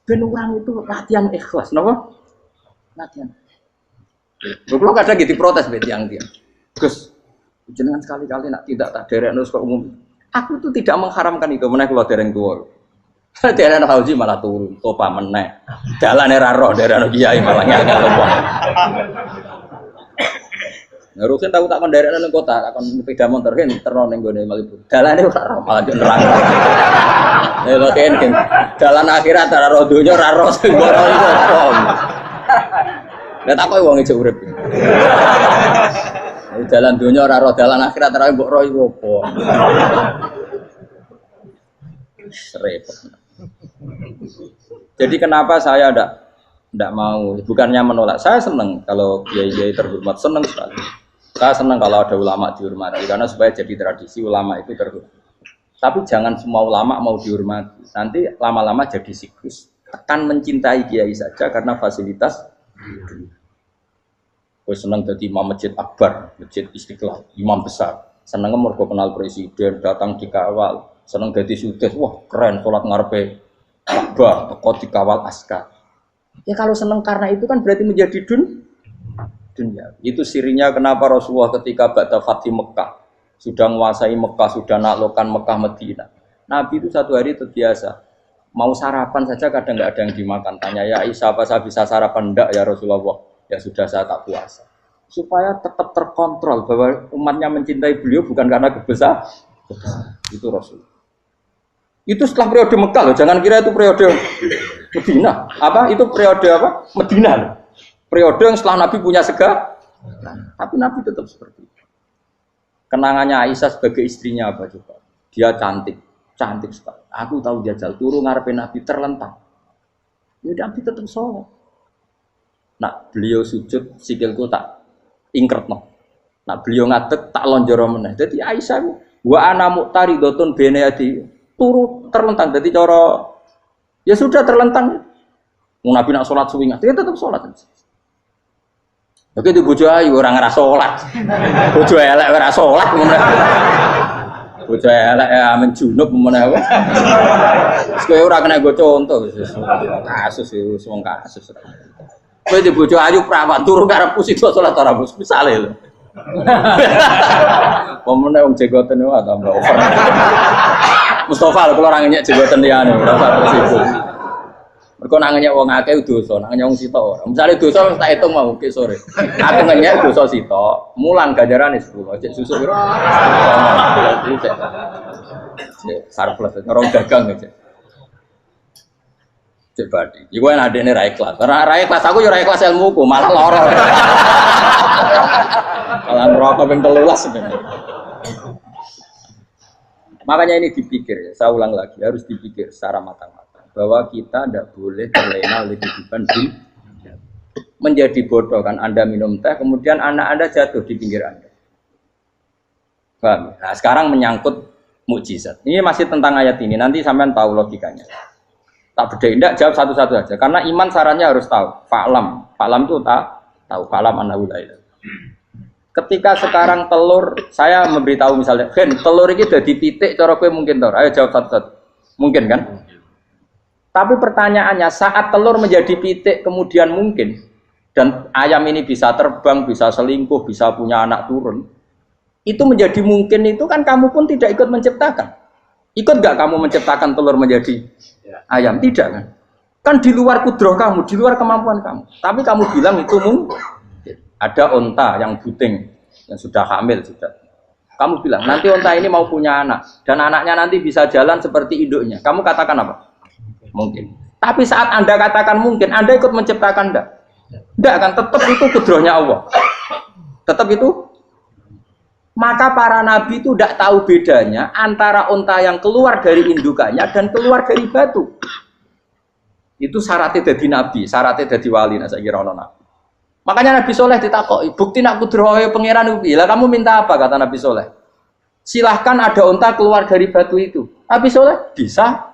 Ben orang itu latihan ikhlas, napa? Latihan. Kalau kadang gitu protes be tiang-tiang. Gus, jenengan sekali-kali nak tidak tak derekno kok umum. Aku itu tidak mengharamkan itu, meneh kula dereng tuwa. Dereng haji malah turun, topa meneh. Dalane ra roh dereng kiai malah ngel-ngel wong. Ngurusin tahu tak mendarat nang kota, akan sepeda motor kan terno ning gone Malibu. Dalane ora roh malah nerang. Lha kene dalan akhirat ora roh donya ora roh sing ora iso. Lah tak kowe wong ijo urip. Dalan donya ora roh, dalan akhirat ora mbok roh iku apa. Repot. Jadi kenapa saya ndak mau, bukannya menolak. Saya senang kalau kiai-kiai terhormat, senang sekali. Saya senang kalau ada ulama dihormati karena supaya jadi tradisi ulama itu terhormat. Tapi jangan semua ulama mau dihormati. Nanti lama-lama jadi siklus. Tekan mencintai kiai saja karena fasilitas. Gue senang jadi imam masjid akbar, masjid Istiqlal, imam besar. Senang mergo kenal presiden, datang dikawal. Senang jadi sudes, wah keren sholat ngarepe akbar, teko dikawal askar. Ya kalau senang karena itu kan berarti menjadi dunia. Itu sirinya kenapa Rasulullah ketika ba'da Fathi Mekah sudah menguasai Mekah, sudah naklukkan Mekah Madinah. Nabi itu satu hari terbiasa mau sarapan saja kadang nggak ada yang dimakan. Tanya ya Aisyah, apa saya bisa sarapan? Enggak ya Rasulullah. Ya sudah saya tak puasa. Supaya tetap terkontrol bahwa umatnya mencintai beliau bukan karena kebesaran. Itu Rasul. Itu setelah periode Mekah loh. Jangan kira itu periode Medina. Apa? Itu periode apa? Medina loh. Periode yang setelah Nabi punya segala, tapi Nabi tetap seperti itu. Kenangannya Aisyah sebagai istrinya apa coba? Dia cantik sekali. Aku tahu jajal turun ngarepin Nabi terlentang. Ya Nabi tetap sholat. Nak beliau sujud sikilku tak ingkret no. Nak beliau ngadeg tak lonjoro meneh. Jadi Aisyah wa ana muqtaridotun bene adi turu terlentang. Jadi cara ya sudah terlentang. Nabi nak sholat suwi dia tetap sholat. Oke, itu bojo ayu orang ngerasa sholat. Bojo elek ora sholat meneh. Bojo elek ya menjunub meneh. Wis kowe ora kena go contoh kasus wis wong kasus. Kowe di bojo ayu prawan turu karepku sida sholat ora bos misale lho. Pemenang wong jegoten wae tambah over. Mustafa kalau orang nyek jegoten liyane ora usah resiko. Mergo nak nyek wong akeh dosa, nak nyek wong sitok ora. Misale dosa tak hitung mau ke sore. Aku nyek dosa sitok, mulang ganjarane 10. Cek susuk piro? Sarplus orang dagang aja. Cek badi. Iku enak adene ra ikhlas. Ra ikhlas aku yo ra ikhlas ilmuku, malah lara. Malah neraka ping 13 sebenarnya. Makanya ini dipikir, saya ulang lagi, harus dipikir secara matang-matang bahwa kita tidak boleh terlena oleh kehidupan dunia. Menjadi bodoh kan Anda minum teh, kemudian anak Anda jatuh di pinggir Anda. Paham? Nah, sekarang menyangkut mukjizat. Ini masih tentang ayat ini, nanti sampean tahu logikanya. Tak beda, tidak jawab satu-satu aja. Karena iman sarannya harus tahu. Fa'lam itu tahu. Fa'lam annahu la ilaha. Ketika sekarang telur, saya memberitahu misalnya, Gen, telur ini udah dipitik, cara gue mungkin tor. Ayo jawab satu-satu. Mungkin kan? Tapi pertanyaannya, saat telur menjadi pitik kemudian mungkin, dan ayam ini bisa terbang, bisa selingkuh, bisa punya anak turun, itu menjadi mungkin itu kan kamu pun tidak ikut menciptakan. Ikut gak kamu menciptakan telur menjadi ayam? Tidak kan? Kan di luar kudroh kamu, di luar kemampuan kamu. Tapi kamu bilang itu mungkin. Ada onta yang buting, yang sudah hamil sudah. Kamu bilang, nanti onta ini mau punya anak. Dan anaknya nanti bisa jalan seperti induknya. Kamu katakan apa? Mungkin. Tapi saat Anda katakan mungkin, Anda ikut menciptakan enggak? Enggak kan, tetap itu kudrohnya Allah. Tetap itu. Maka para nabi itu tidak tahu bedanya antara onta yang keluar dari indukannya dan keluar dari batu. Itu syaratnya jadi nabi, syaratnya jadi wali. Nah, saya kira nabi. Makanya Nabi Soleh ditakoki, bukti nak kudrohe pangeran ubi. Lah kamu minta apa kata Nabi Soleh? Silahkan ada unta keluar dari batu itu. Nabi Soleh bisa.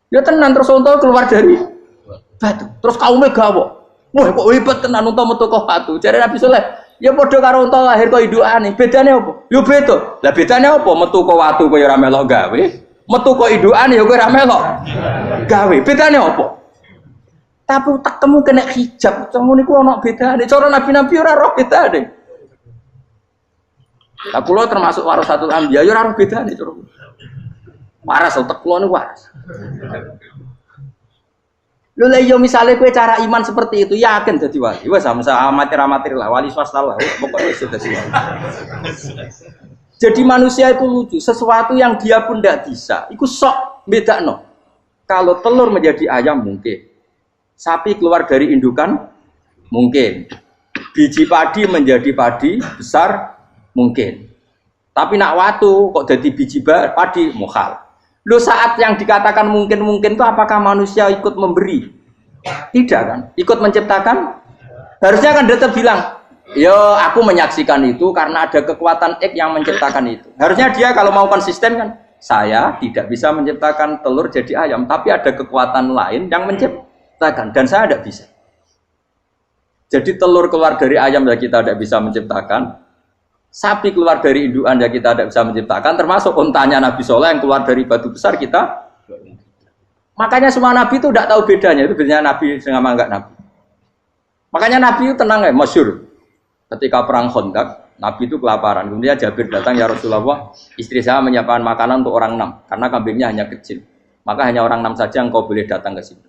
Ya tenan terus unta keluar dari batu. Terus kaumnya gawok. Wah kok hebat tenan unta metu kok batu. Jare Nabi Soleh, ya padha karo unta lahir kok indukane. Bedane apa? Ya beda. Lah bedane apa? Metu kok watu kok ya ora melok gawe. Metu kok indukane ya kok ora melok gawe. Bedane apa? Tapi utakmu kena hijab, ngono niku ana bedane. Cara nabi-nabi ora roh bedane. Lah kula termasuk warasatul anbiya ya ora roh bedane cara. Waras utek kula niku waras. Lho lha yo misale kowe cara iman seperti itu yakin dadi wali. Wes sama amatir-amatir lah, wali swasta lah, pokoke wis dadi wali. Jadi manusia itu lucu, sesuatu yang dia pun tidak bisa, iku sok bedakno. Kalau telur menjadi ayam mungkin. Sapi keluar dari indukan mungkin, biji padi menjadi padi besar mungkin, tapi nak watu kok jadi biji padi mukhal. Lo saat yang dikatakan mungkin itu apakah manusia ikut memberi? Tidak kan? Ikut menciptakan? Harusnya kan dia bilang, yo aku menyaksikan itu karena ada kekuatan X yang menciptakan itu. Harusnya dia kalau mau konsisten kan, saya tidak bisa menciptakan telur jadi ayam, tapi ada kekuatan lain yang menciptakan. Dan saya tidak bisa. Jadi telur keluar dari ayam ya kita tidak bisa menciptakan. Sapi keluar dari indukan ya kita tidak bisa menciptakan. Termasuk untanya Nabi Soleh yang keluar dari batu besar kita. Makanya semua Nabi itu tidak tahu bedanya. Itu bedanya Nabi sama enggak Nabi. Makanya Nabi itu tenang ya, masyhur. Ketika perang Khandaq, Nabi itu kelaparan. Kemudian Jabir datang, ya Rasulullah, istri saya menyiapkan makanan untuk orang 6. Karena kambingnya hanya kecil. Maka hanya orang 6 saja yang kau boleh datang ke situ.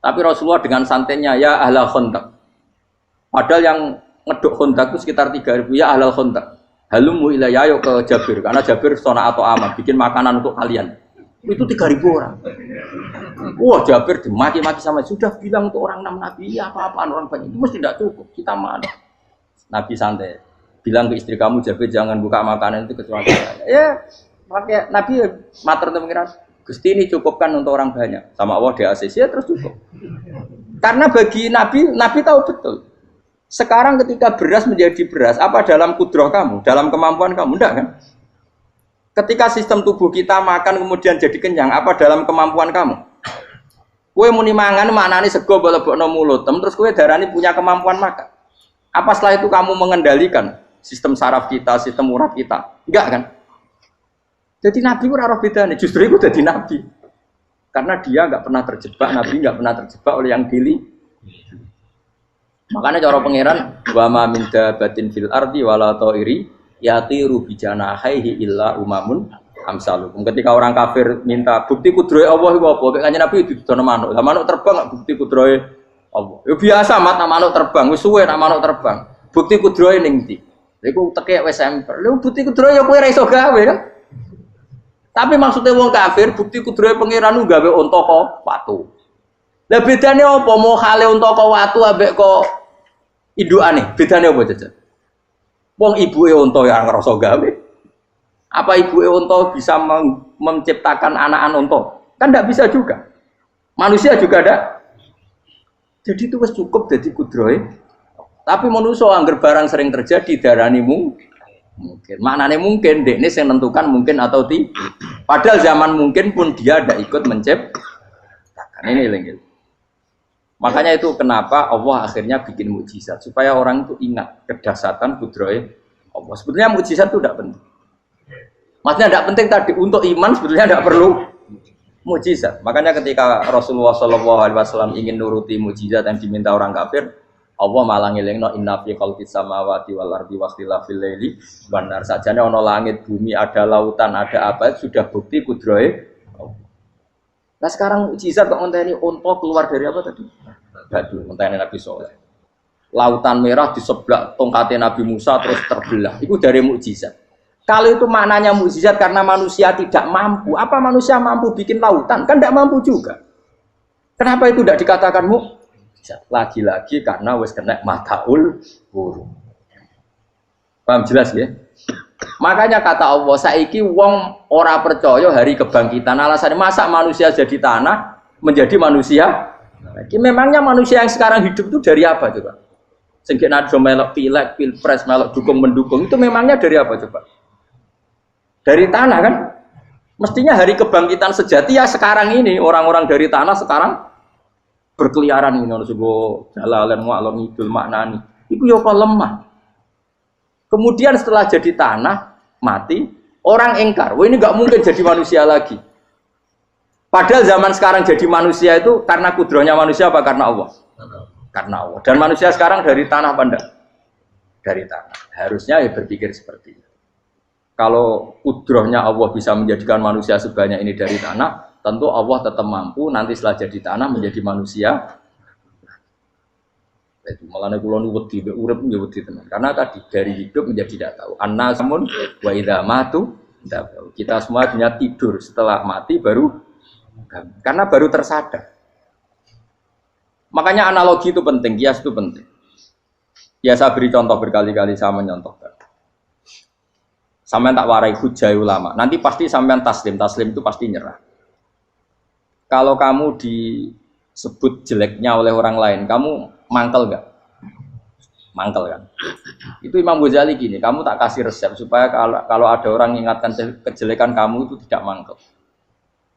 Tapi Rasulullah dengan santainya, ya ahlal Khandaq. Padahal yang ngeduk Khandaq itu sekitar 3.000, ya ahlal Khandaq. Halumu ilayya ayo ke Jabir, karena Jabir sona atau amat, bikin makanan untuk kalian. Itu 3.000 orang. Wah Jabir dimaki-maki sama, sudah bilang untuk orang 6 Nabi, ya apa-apaan orang banyak, itu mesti tidak cukup, kita mana. Nabi santai, bilang ke istri kamu, Jabir jangan buka makanan itu kecuali saya. Ya, pakai Nabi matur untuk mengira. Gusti ini cukupkan untuk orang banyak. Sama Allah di ACC ya terus cukup. Karena bagi Nabi, Nabi tahu betul. Sekarang ketika beras menjadi beras, apa dalam kudroh kamu? Dalam kemampuan kamu? Enggak kan? Ketika sistem tubuh kita makan kemudian jadi kenyang, apa dalam kemampuan kamu? Kue muni mangan maknane sego bolebokno mulut, terus kue darani punya kemampuan makan. Apa setelah itu kamu mengendalikan sistem saraf kita, sistem urat kita? Enggak kan? Jadi Nabi ora roh bedane, justru itu jadi Nabi. Karena dia enggak pernah terjebak, Nabi enggak pernah terjebak oleh yang Makanya cara pangeran wa ma min dabatin fil ardi wala ta'iri yatiru bijanahihi illa umamun amsalukum. Ketika orang kafir minta bukti kudrohe Allah iku apa? Kanjeng Nabi didono manuk. Lah manuk terbang bukti kudrohe Allah. Ya biasa mat manuk terbang, wis suwe nak manuk terbang. Bukti kudrohe ning ndi? Iku tekek wis emper. Lha bukti kudrohe ya kowe ra iso gawe kan? Tapi maksudnya wong kafir bukti kudrohe pangeran ku gawe unta kok watu. Lah bedane apa? Mau hale unta kok watu ambek kok indukane? Bedane apa jajan? Wong ibuke unta ya ngrasa gawe. Apa ibuke unta bisa menciptakan anakan unta? Kan tidak bisa juga. Manusia juga ada. Jadi itu wis cukup dadi kudrohe. Tapi manusia angger barang sering terjadi darani mungkin. Maknane mungkin dekne sing nentukan mungkin atau tidak. Padahal zaman mungkin pun dia ada ikut menciptakan. Ini lagi. Makanya itu kenapa Allah akhirnya bikin mukjizat supaya orang itu ingat kedahsyatan kudrohe Allah. Sebetulnya mukjizat itu tidak penting. Maksudnya tidak penting tadi untuk iman sebetulnya tidak perlu mukjizat. Makanya ketika Rasulullah SAW ingin nuruti mukjizat yang diminta orang kafir, Allah malah ngelingno inna fi khalqis samawati wal ardi wakhtilafil laili wan nar. Sajane ana langit, bumi, ada lautan, ada apa sudah bukti kudrohe. Nah sekarang mukjizat kok ngenteni unta keluar dari apa tadi? Batu, ngenteni Nabi Soleh. Lautan merah di sebelah tongkatnya Nabi Musa terus terbelah. Itu dari mukjizat. Kalau itu maknanya mukjizat karena manusia tidak mampu, apa manusia mampu bikin lautan? Kan tidak mampu juga. Kenapa itu tidak dikatakan mukjizat? Lagi-lagi karena wis kena mataul huruf. Paham jelas ya? Makanya kata Allah, saiki wong ora percaya hari kebangkitan. Alasannya masa manusia jadi tanah menjadi manusia? Memangnya manusia yang sekarang hidup itu dari apa coba? Sengke nado melok pilek, pilpres, melok dukung mendukung itu memangnya dari apa coba? Dari tanah kan? Mestinya hari kebangkitan sejati ya sekarang ini orang-orang dari tanah sekarang berkeliaran ini harus go jalalan ngalor ngidul maknani. Itu ya kok lemah. Kemudian setelah jadi tanah mati, orang engkar, wah ini nggak mungkin jadi manusia lagi. Padahal zaman sekarang jadi manusia itu karena kudrohnya manusia apa karena Allah? Karena Allah. Dan manusia sekarang dari tanah apa enggak? Dari tanah. Harusnya ya berpikir seperti itu. Kalau kudrohnya Allah bisa menjadikan manusia sebanyak ini dari tanah, tentu Allah tetap mampu nanti setelah jadi tanah menjadi manusia. Itu malah kula nu wedi urip nggih wedi tenan. Karena tadi dari hidup menjadi tidak tahu. Annasamun wa idza matu tidak tahu. Kita semua hanya tidur setelah mati baru karena baru tersadar. Makanya analogi itu penting, kias itu penting. Ya saya beri contoh berkali-kali saya menyontohkan. Sampean tak warai hujah ulama. Nanti pasti sampean taslim itu pasti nyerah. Kalau kamu disebut jeleknya oleh orang lain, kamu mangkel nggak? Mangkel kan? Itu Imam Ghazali gini, kamu tak kasih resep supaya kalau ada orang mengingatkan kejelekan kamu itu tidak mangkel.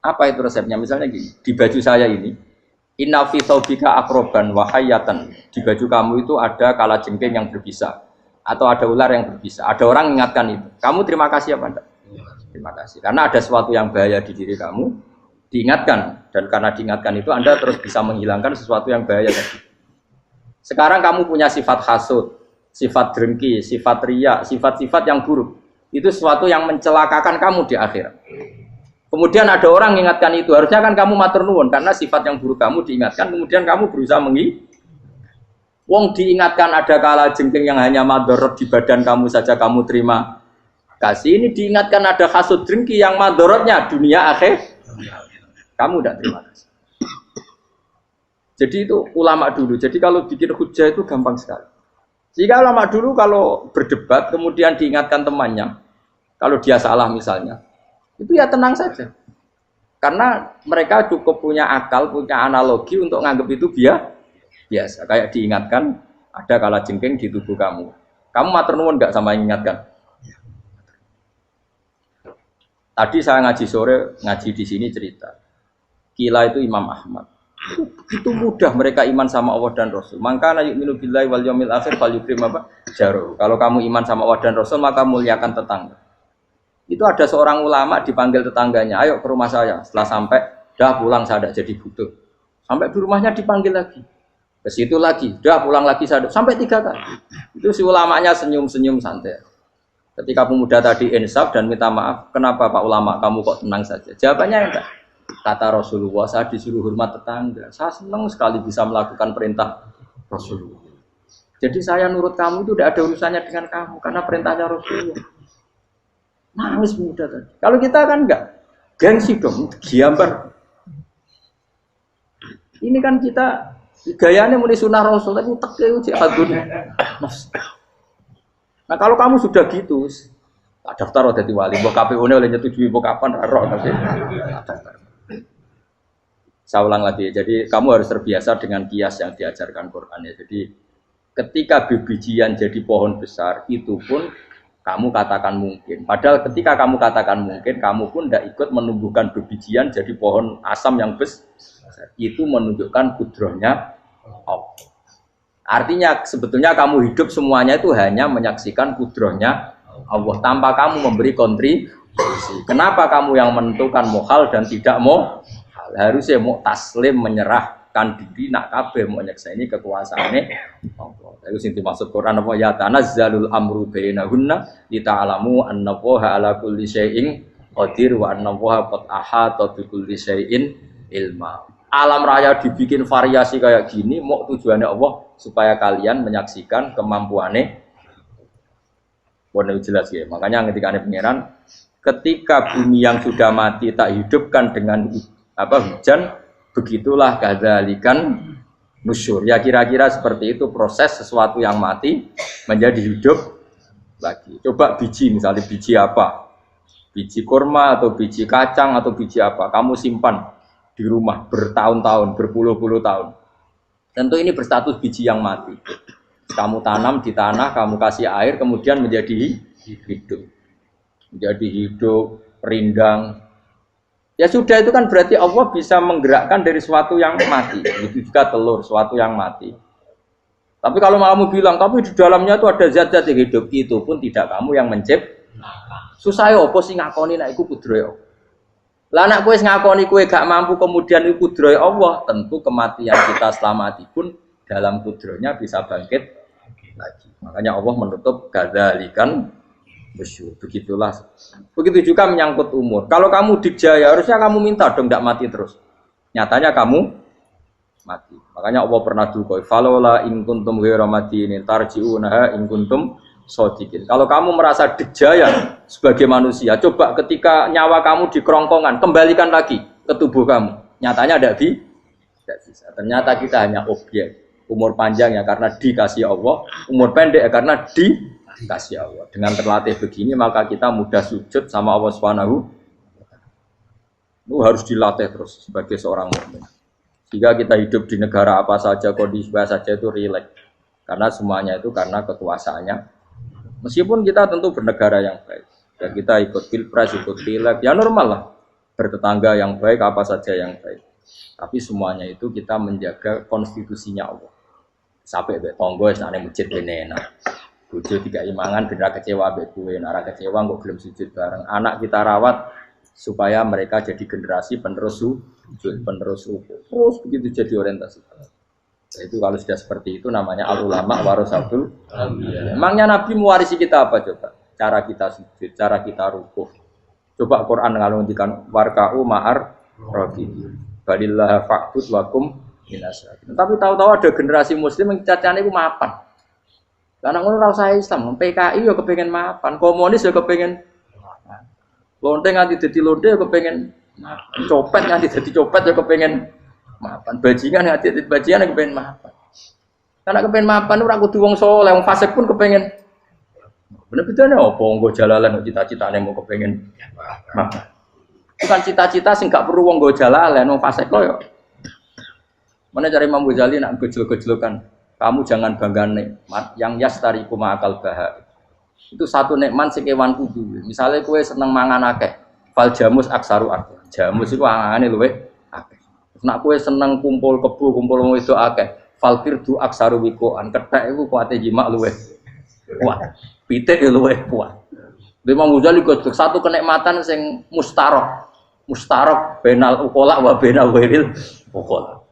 Apa itu resepnya? Misalnya gini, di baju saya ini, inna fi thawbika akroban wa hayatan. Di baju kamu itu ada kalajengking yang berbisa atau ada ular yang berbisa. Ada orang mengingatkan itu. Kamu terima kasih apa enggak? Terima kasih. Karena ada sesuatu yang bahaya di diri kamu, diingatkan, dan karena diingatkan itu Anda terus bisa menghilangkan sesuatu yang bahaya tadi. Sekarang kamu punya sifat hasud, sifat dengki, sifat riya, sifat-sifat yang buruk. Itu sesuatu yang mencelakakan kamu di akhirat. Kemudian ada orang mengingatkan itu, harusnya kan kamu matur nuwun karena sifat yang buruk kamu diingatkan, kemudian kamu berusaha Wong diingatkan ada kalajengking yang hanya madorot di badan kamu saja kamu terima kasih. Ini diingatkan ada hasud dengki yang madorotnya dunia akhir, kamu tidak terima kasih. Jadi itu ulama dulu. Jadi kalau bikin hujah itu gampang sekali. Jika ulama dulu kalau berdebat kemudian diingatkan temannya, kalau dia salah misalnya, itu ya tenang saja. Karena mereka cukup punya akal, punya analogi untuk nganggap itu biasa. Kayak diingatkan ada kalajengking di tubuh kamu. Kamu matur nuwun enggak sama ingatkan? Tadi saya ngaji sore, ngaji di sini cerita. Kila itu Imam Ahmad. Itu mudah mereka iman sama Allah dan Rasul. Maka yu'minu billahi wal yaumil akhir falyukrim apa? Jaruh. Kalau kamu iman sama Allah dan Rasul maka muliakan tetangga. Itu ada seorang ulama dipanggil tetangganya, ayo ke rumah saya. Setelah sampai, dah pulang saya tidak jadi butuh. Sampai di rumahnya dipanggil lagi. Ke situ lagi, udah pulang lagi sampai 3 kali. Itu si ulamanya senyum-senyum santai. Ketika pemuda tadi insaf dan minta maaf, kenapa Pak Ulama kamu kok tenang saja? Jawabannya enggak. Kata Rasulullah, saya disuruh hormat tetangga. Saya senang sekali bisa melakukan perintah Rasulullah. Jadi saya nurut kamu itu tidak ada urusannya dengan kamu karena perintahnya Rasulullah. Nangis pemuda tadi. Kalau kita kan enggak, gengsi dong, giambar. Ini kan kita gayanya muni sunnah Rasul tapi teke uji hadun. Nah kalau kamu sudah gitu, tak daftar jadi wali. Mbok KPU-ne oleh nyetujui mbok kapan roh tapi daftar. Saya ulang lagi. Jadi kamu harus terbiasa dengan kias yang diajarkan Quran ya. Jadi ketika bibijian jadi pohon besar itu pun kamu katakan mungkin. Padahal ketika kamu katakan mungkin, kamu pun tidak ikut menumbuhkan bibijian jadi pohon asam yang besar. Itu menunjukkan kudrohnya Allah. Artinya sebetulnya kamu hidup semuanya itu hanya menyaksikan kudrohnya Allah tanpa kamu memberi kontribusi. Kenapa kamu yang menentukan mohal dan tidak mau? Harusnya mau taslim menyerahkan diri nak kabeh mau nyekseni kekuasaane Allah. Itu sing dimaksud Quran apa ya tanazzalul amru bainahunna lita'lamu annallaha ala kulli syai'in qadir wa annallaha qad ahata bi kulli syai'in ilma. Alam raya dibikin variasi kayak gini, mau tujuannya Allah supaya kalian menyaksikan kemampuannya. Boleh jelas ya. Makanya ketika ada pangeran, ketika bumi yang sudah mati tak hidupkan dengan hujan, begitulah kadzalikan nusyur. Ya kira-kira seperti itu proses sesuatu yang mati menjadi hidup lagi. Coba biji, misalnya biji apa? Biji kurma atau biji kacang atau biji apa? Kamu simpan di rumah bertahun-tahun, berpuluh-puluh tahun. Tentu ini berstatus biji yang mati. Kamu tanam di tanah, kamu kasih air, kemudian menjadi hidup. Menjadi hidup, rindang. Ya sudah, itu kan berarti Allah bisa menggerakkan dari sesuatu yang mati. Itu juga telur, sesuatu yang mati. Tapi kalau kamu bilang, tapi di dalamnya itu ada zat-zat yang hidup, itu pun tidak kamu yang menciptakan. Susah ya, apa sih ngakoni nek iku kudrohe. Lah anak kowe ngakoni kowe gak mampu kemudian iku kudrohe Allah, tentu kematian kita setelah mati pun dalam kudrohnya bisa bangkit lagi. Makanya Allah menutup kadzalikan nusyur. Begitulah. Begitu juga menyangkut umur. Kalau kamu dijaya harusnya kamu minta dong tidak mati terus. Nyatanya kamu mati. Makanya Allah pernah duga, "Falola in kuntum ghairu madinin tarji'unaha in kuntum shodiqin." Kalau kamu merasa dijaya sebagai manusia, coba ketika nyawa kamu di kerongkongan, kembalikan lagi ke tubuh kamu. Nyatanya tidak bisa. Ternyata kita hanya objek. Umur panjang ya karena dikasih Allah, umur pendek ya karena dikasih Allah. Dengan terlatih begini maka kita mudah sujud sama Allah Subhanahu. Itu harus dilatih terus sebagai seorang mukmin. Jika kita hidup di negara apa saja, kondisi apa saja itu rileks. Karena semuanya itu karena kekuasaannya. Meskipun kita tentu bernegara yang baik. Dan kita ikut pilpres, ikut pileg, ya normal lah. Bertetangga yang baik, apa saja yang baik. Tapi semuanya itu kita menjaga konstitusinya Allah. Sampai tonggo senane masjid kene enak. Bojo tiga imangan bener kecewa mbek kowe, nek kecewa kok gelem sujud bareng. Anak kita rawat supaya mereka jadi generasi penerus sujud, penerus rukuk. Terus begitu jadi orientasi. Itu kalau sudah seperti itu namanya al-ulama warasatul anbiya. Emangnya Nabi mewarisi kita apa coba? Cara kita sujud, cara kita rukuk. Coba Quran ngalundikan warka'u ma'ar raqiin. Balillah fa'bud wakum minasyakirin. Tapi tahu-tahu ada generasi muslim yang cacane iku mapan. Karena ngono ora usah Islam, PKI yo kepengin mapan, komunis yo kepengin mapan. Lonte nganti dadi lonte yo kepengin mapan. Copet nganti dadi copet yo kepengin mapan. Bajingan nganti dadi bajingan yo kepengin mapan. Karena kepengin mapan ora kudu wong saleh, wong fasik pun kepengin. Bener-bener apa nggo jalalan cita-citane mau kepengin mapan. Bukan cita-cita sing gak perlu wong nggo jalalan, wong fasik kok yo. Mana cari Imam Ghazali nak gejlok-gejlokan, kamu jangan bangga nikmat yang yastariku ma'akal bahar. Itu satu nikmat sing kewan kudu. Misalnya kowe seneng mangan akeh, fal jamus aksaru akeh. Jamus iku angane luwih akeh. Nek kowe seneng kumpul kebo, kumpul wong wedok akeh, fal firdu aksaru wikoan. Kethek iku kuwate jimak luwih kuat. Pitik luwih kuat. Imam Ghazali gejlok satu kenikmatan sing mustarok. Mustarok benal ukola wa benal wiril ukola.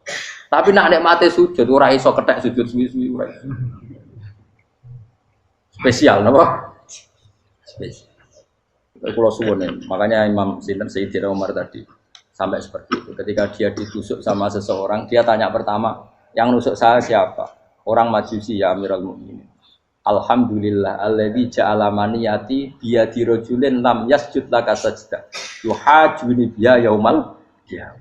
Tapi nak nikmate sujud ora iso kethek sujud suwi-suwi ora. Spesial napa? Spesial. Kalau suwun, makanya Imam Sinten Sayyidina Umar tadi sampai seperti itu. Ketika dia ditusuk sama seseorang, dia tanya pertama, yang nusuk saya siapa? Orang Majusi ya Amirul Mukminin. Alhamdulillah alladzi ja'ala maniyati biyadi rajulin lam yasjud laka sajdah. Yuhajuni biya yaumal qiyamah.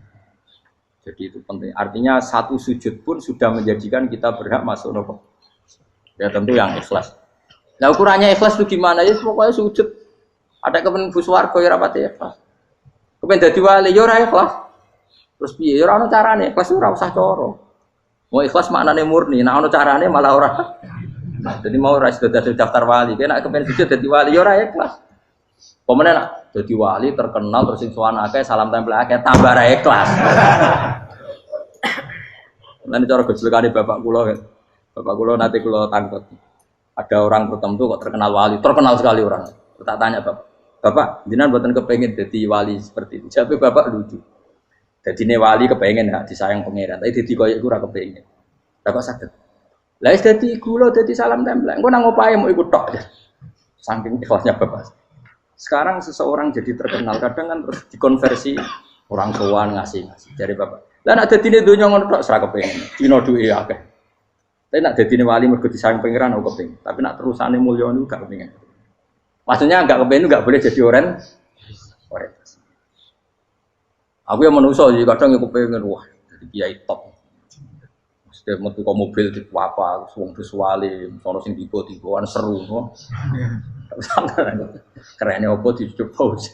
Jadi itu penting. Artinya satu sujud pun sudah menjadikan kita berhak masuk neraka. Ya tentu yang ikhlas. Nah ukurannya ikhlas itu gimana? Ya pokoknya sujud. Ada kepen buswarga ya rapati ikhlas. Kepen dadi wali ya ora ikhlas. Terus piye? Ya ora ono carane. Ikhlas ora usah cara. Mau ikhlas maknane murni. Nek ono carane malah ora. Jadi mau ora sudah daftar wali. Kena kepen sujud dadi wali ya ora ikhlas. Pemene nak dadi wali terkenal terus sing sowan akeh salam tempel akeh tambah ra ikhlas. Lan cara gejolakane bapak kula kan. Bapak kula nanti kula tangkut. Ada orang tertentu kok terkenal wali, terkenal sekali orang. Tak tanya bapak, jenengan mboten kepengin dadi wali seperti itu. Jawabe bapak lucu. Dadine wali kepengin hak disayang pangeran, tapi dadi koyo iku ora kepengin. Bapak saged. Lah wis dadi kula dadi salam tempel. Engko nang opahe mau ikut tok. Saking ikhlasnya bapak. Sekarang seseorang jadi terkenal, kadang kan terus dikonversi orang sowan ngasih dari bapak. Lah nek dadine donya ngono tok ora kepengin. Dina duwe akeh. Tapi nek dadine wali mergo disayang pangeran aku kepengin. Tapi nek terusane mulya niku gak kepengin. Maksudnya enggak kepengin enggak boleh jadi orang. Aku yang manusa jadi kadang aku kepengin wah jadi kiai top. Setiap metu kok mobil tipe apa, wong wali, sono sing tiba-tibaan seru no. Kerennya apa dicucuk pause.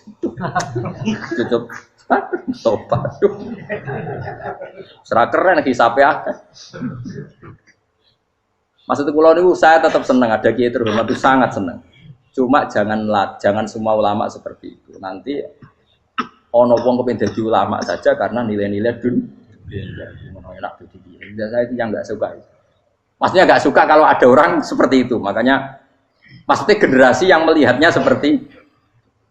Cucuk topat. Serah keren hisabe akeh. Maksud kula niku saya tetap senang ada kiai terhormat itu sangat senang. Cuma jangan semua ulama seperti itu. Nanti ono wong kepen dadi ulama saja karena nilai-nilai dunia. Enak dadi kiai. Saya itu yang enggak suka. Maksudnya enggak suka kalau ada orang seperti itu. Makanya pasti generasi yang melihatnya seperti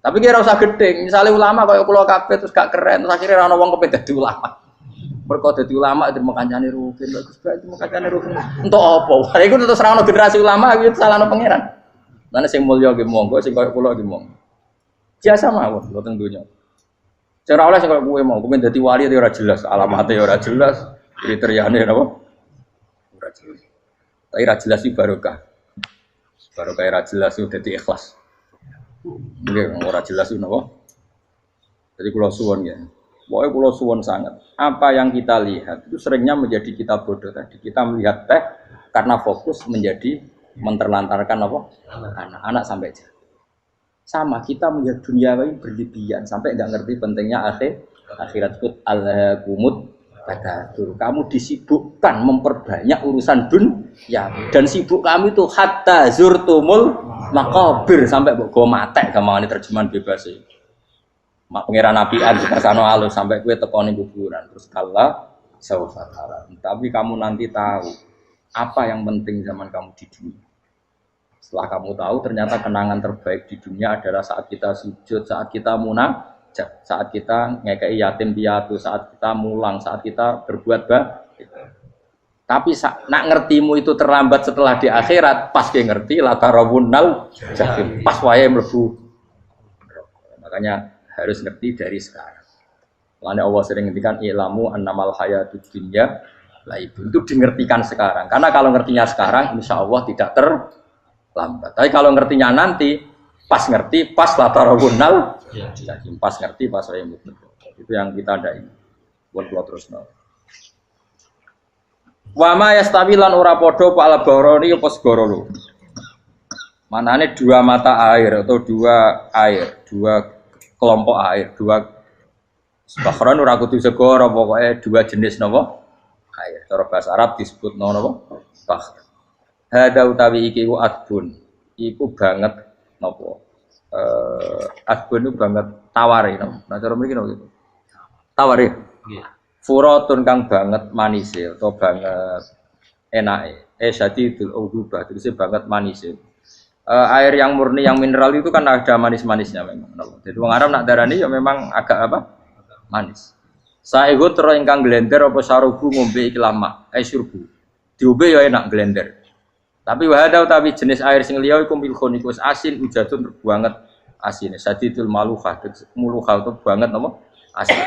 tapi kira usah gede. Misalnya ulama kaya kula kabeh terus gak keren, terus akhirnya ana wong kepen dadi ulama. Mergo dadi ulama itu mekancane rugen, bagus bae mekancane rugen. Entuk apa? Wah, iku terus ra ono generasi ulama iki salahno pangeran. Lan sing mulya nggih monggo, sing kaya kula nggih monggo. Biasa mawon mboten dunya. Cara oleh sing kaya kowe mau, kepen dadi wali ora jelas, alamate ora jelas, kriteriane napa? Ora jelas. Tapi ra jelas iki barokah. Barokah ra jelas itu dadi ikhlas. Nggih, ora jelas itu napa? Jadi kula suwun ya. Pokoknya kula suwun sangat. Apa yang kita lihat itu seringnya menjadi kita bodoh tadi. Kita melihat teh karena fokus menjadi menterlantarkan apa? Anak-anak sampai jauh. Sama kita melihat dunia ini berlebihan sampai enggak ngerti pentingnya akhirat itu al-kumut takatsur. Kamu disibukkan memperbanyak urusan dunia dan sibuk kami itu hatta zurtumul maqabir sampai mbok go matek gampangane terjemahan bebas e. Mak pangeran nabian dikasano alus sampai kowe tekoni kuburan terus kala saufa tara. Tapi kamu nanti tahu apa yang penting zaman kamu di dunia. Setelah kamu tahu ternyata kenangan terbaik di dunia adalah saat kita sujud, saat kita munajat, saat kita ngekei yatim piatu, saat kita mulang, saat kita berbuat baik. Tapi nak ngertimu itu terlambat setelah di akhirat, pas dia ngerti la tarawunnal jahim, pas wae mlebu. Makanya harus ngerti dari sekarang. Makanya Allah sering ngendikan ilamu annamal hayatud dunya laibun, itu dingertikan sekarang. Karena kalau ngertinya sekarang insya Allah tidak terlambat. Tapi kalau ngertinya nanti pas ngerti, pas la tarawunnal jahim, pas ngerti, pas wae mlebu. Itu yang kita ada ini. Buat kula terusno. Wa ma yastawilan ora padha apa al-barani apa segara lho. Manane dua mata air atau dua air, dua kelompok air, dua bahran ora kudu segara, pokoke dua jenis napa? Air. Cara bahasa Arab disebut napa? Bahr. Hada utawi iki ku adbun. Iku banget napa? Adbun itu banget tawari napa? Nah cara mriki napa gitu. Tawari. Nggih. Furatun kang banget manise atau banget enake. Syadidul udubah, terus banget manise. Air yang murni yang mineral itu kan ada manis-manisnya memang. Jadi wong Arab nak darani ya memang agak apa? Manis. Saeho tero ingkang glender apa sarubu ngombe iki lama, surbu. Diombe ya enak glender. Tapi wahada utawi jenis air sing liya iku milkhun iku asin ujatun banget asine. Sadidul malukhah, mulukhah itu banget napa? Asin.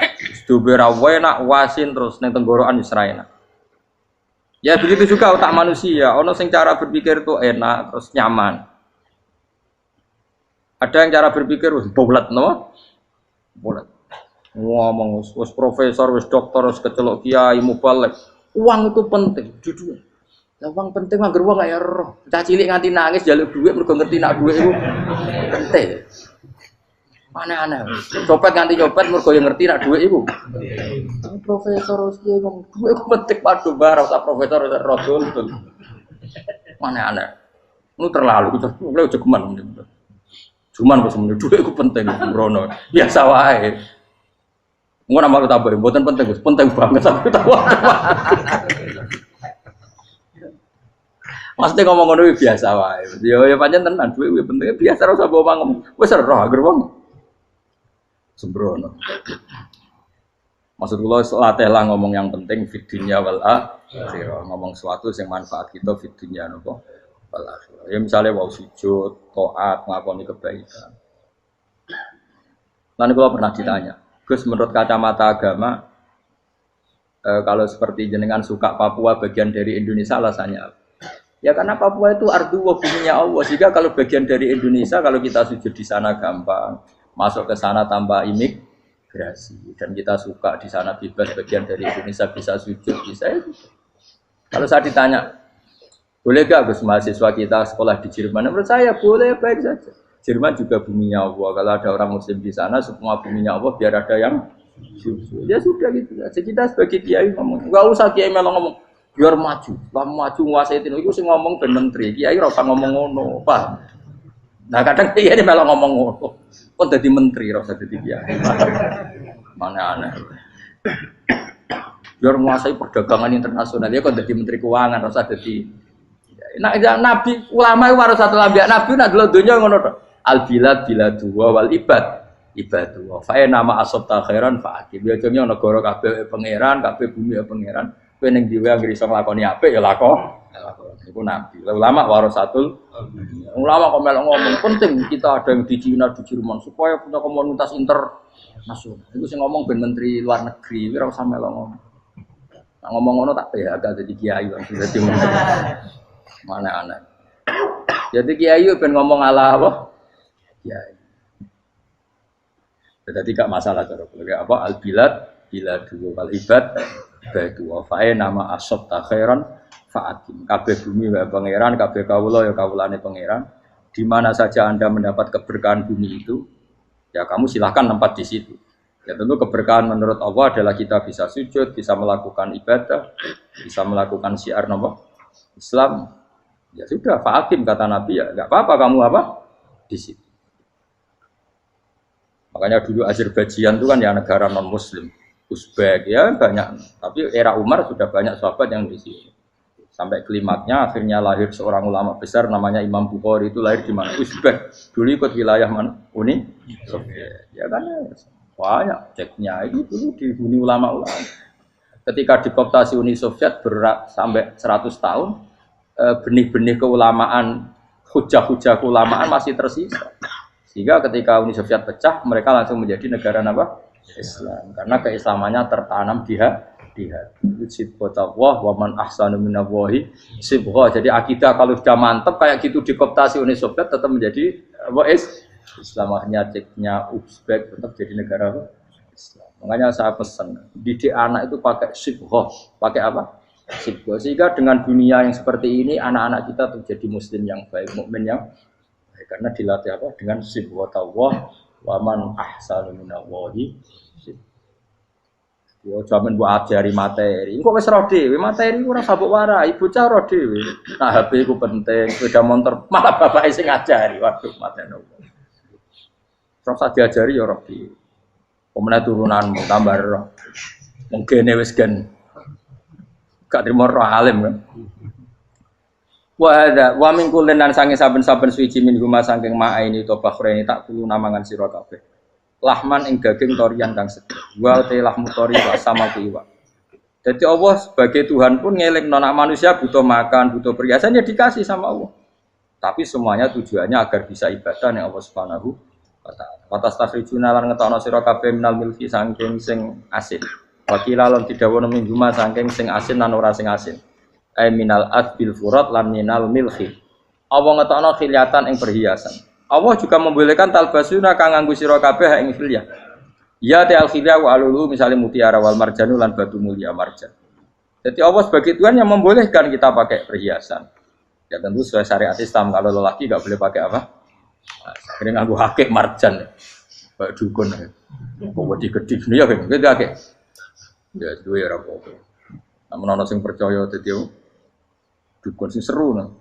Diombe ra enak wasin terus ning tenggorokan wis ra enak. Ya begitu juga otak manusia, ono sing cara berpikir itu enak terus nyaman. Ada yang cara berpikir wis bulet napa? Bulet. Ngomong wis profesor, wis dokter, wis kecelok kiai mubalek. Uang itu penting, jujur. Lah uang penting mangger wong kaya roh. Cah cilik nganti nangis njaluk dhuwit mergo ngerti nak dhuwit iku penting. Aneh-aneh. Copet nganti nyopet mergo yang ngerti nak dhuwit iku. Profesor wis kiai ngomong dhuwit iku penting padha bar ora profesor ora rodol. Aneh-aneh. Lu terlalu itu geman. Cuman wis muni dhuwit iku penting rono. Biasa wae. Ngono nama tambah, mboten penting, penting banget tapi tahu. Maksudnya ngomong ngono biasa wae. Ya pancen tenan duwe penting biasa ora usah bawa ngomong. Wis ora agar wong sembrono. Maksud kula latih lah ngomong yang penting fid dunya wal akhirah. Ngomong sesuatu yang manfaat kita fid dunya napa wal akhirah. Ya misale wau sujud, taat, nglakoni kebaikan. Lan kula pernah ditanya, Gus, menurut kacamata agama, kalau seperti jenengan suka Papua bagian dari Indonesia alasannya apa? Ya karena Papua itu ardu wa buminya Allah. Sehingga kalau bagian dari Indonesia, kalau kita sujud di sana gampang, masuk ke sana tanpa imigrasi, dan kita suka di sana bebas bagian dari Indonesia bisa sujud, bisa itu. Kalau saya ditanya, boleh gak Gus mahasiswa kita sekolah di Jerman? Menurut saya boleh, baik saja. Jerman juga buminya Allah. Kalau ada orang Muslim di sana, semua buminya Allah. Biar ada yang ya sudah gitu. Jadi kita sebagai kiai ngomong, nggak usah kiai malah ngomong biar maju, maju nguasai itu. Itu sih ngomong ben menteri. Kiai rasa ngomong ngono, pak. Nah kadang kiai malah ngomong ngono. Kok jadi menteri rasa jadi kiai. Mana aneh. Biar menguasai perdagangan internasional. Ya kok jadi menteri keuangan rasa jadi. Nah, nabi ulama itu harus satu lambiak nabi. Nah dulu dunia ngono tok. Al bilad biladu wal ibad ibadu wa fa nama asabta khairan fa akib ya jenenge negara kabeh pangeran kabeh bumi pangeran kowe ning diwe anggere iso nglakoni apik ya lakon iku nabi ulama warasatul ulama kok melok ngomong penting kita ada yang di Cina di Jerman supaya punya komunitas internasional iku sing ngomong ben menteri luar negeri ora usah melok ngomong nah, ngomong ngono tak ya agak jadi kiai dadi menteri mana anak jadi kiai ben ngomong ala apa ya, jadi gak masalah cara boleh apa al bilad biladu wal ibad badu wa fae nama asabta khairan faatim kabeh bumi wa pangeran kabeh kawula ya kawulane pangeran di mana saja Anda mendapat keberkahan bumi itu ya kamu silahkan tempat di situ ya tentu keberkahan menurut Allah adalah kita bisa sujud bisa melakukan ibadah bisa melakukan syiar nama Islam ya sudah faatim kata Nabi ya enggak apa-apa kamu apa di situ. Makanya dulu Azerbaijan itu kan ya negara non Muslim, Uzbek ya banyak. Tapi era Umar sudah banyak sahabat yang di sini. Sampai klimaknya akhirnya lahir seorang ulama besar namanya Imam Bukhari itu lahir di mana? Uzbek. Dulu ikut wilayah mana? Uni Soviet. Ya kan banyak ceknya itu dulu dihuni ulama-ulama. Ketika dikooptasi Uni Soviet berat sampai 100 tahun, benih-benih keulamaan, hujah-hujah keulamaan masih tersisa. Sehingga ketika Uni Soviet pecah, mereka langsung menjadi negara apa? Islam. Karena keislamannya tertanam di hati. Sibghatullah wa man ahsanu minallahi sibghah. Jadi akidah kalau sudah mantap kayak gitu dikooptasi Uni Soviet tetap menjadi apa? Islam. Akhirnya ceknya Uzbek tetap jadi negara apa? Islam. Makanya saya pesan, didik anak itu pakai sibghah. Pakai apa? Sibghah. Sehingga dengan dunia yang seperti ini, anak-anak kita menjadi muslim yang baik, mukmin yang karena dilatih apa dengan sibghatullah wa man ahsanu minallahi yo jaman buat ajari materi kok wis ro dhewe materi ora sabuk warai bocah ro dhewe nah HP ku penting sepeda motor malah bapake sing ngajari waduh mateni terus diajari yo ro dhewe pemene turunanmu tambah ro mungkin wis gen gak trimo ro alim kan wa min kullin lan sange saben-saben suci min huma saking ma'a ini to bakhreni tak kulo namangan sira kabeh lahman ing daging torian kang seger. Wa te lahmu tori wa sama iwa. Jadi Allah sebagai Tuhan pun ngelek nona manusia butuh makan, butuh perhiasan ya dikasih sama Allah. Tapi semuanya tujuannya agar bisa ibadah yang Allah Subhanahu wa taala. Watas takhrijuna lan ngetokno sira kabeh minal milki saking sing asin. Wakila lan didhawuhna minggu mas saking sing asin lan ora sing asin. Ai minal adbil furat lan minal milki. Allah ngetokno khilyatan ing perhiasan. Allah juga membolehkan talbasuna kang nganggo sira kabeh ing khilyah. Ya ta'al khilya wa alulu misalnya mutiara wal marjanu lan batu mulia marjan. Jadi Allah sebagai Tuhan yang membolehkan kita pakai perhiasan. Ya tentu sesuai syariat Islam. Kalau lelaki enggak boleh pakai apa? Akhirnya nganggo hakik marjan. Kayak dukun. Kok gede ya kan? Gitu hakik. Ya itu ya apa-apa. Namun ana sing percaya dadi dukun sing seru nah.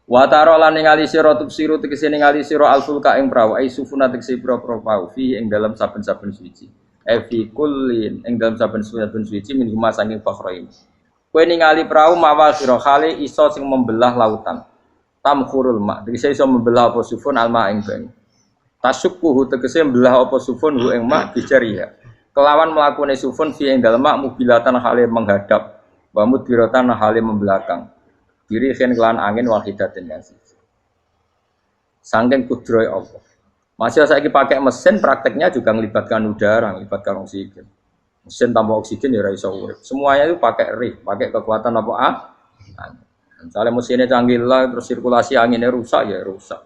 Wa tarolan ningali sira tubsiru tegese ningali sira alfulka ing prawa ai sufuna tegese pro-pro pau fi ing dalam saben-saben suci. Fi kullin ing dalam saben-saben suci min huma saking fakhrain. Kowe ningali prau mawa sira khali iso sing membelah lautan. Tamkhurul ma tegese iso membelah apa sufun alma ing banyu. Tasukkuhu tegese membelah apa sufun hu ing ma bijariya. Kelawan mlakune sufun fi ing dalem mak mubilatan hale menghadap wa mudbiratan hale membelakang. Diri khen kelan angin wahidatin yang siji. Saking kudroy Allah. Masih saiki pakai mesin prakteknya juga melibatkan udara, melibatkan oksigen. Mesin tanpa oksigen ya ora iso urip. Semuanya itu pakai rig, pakai kekuatan apa Misalnya mesinnya canggih lah, terus sirkulasi anginnya rusak ya rusak.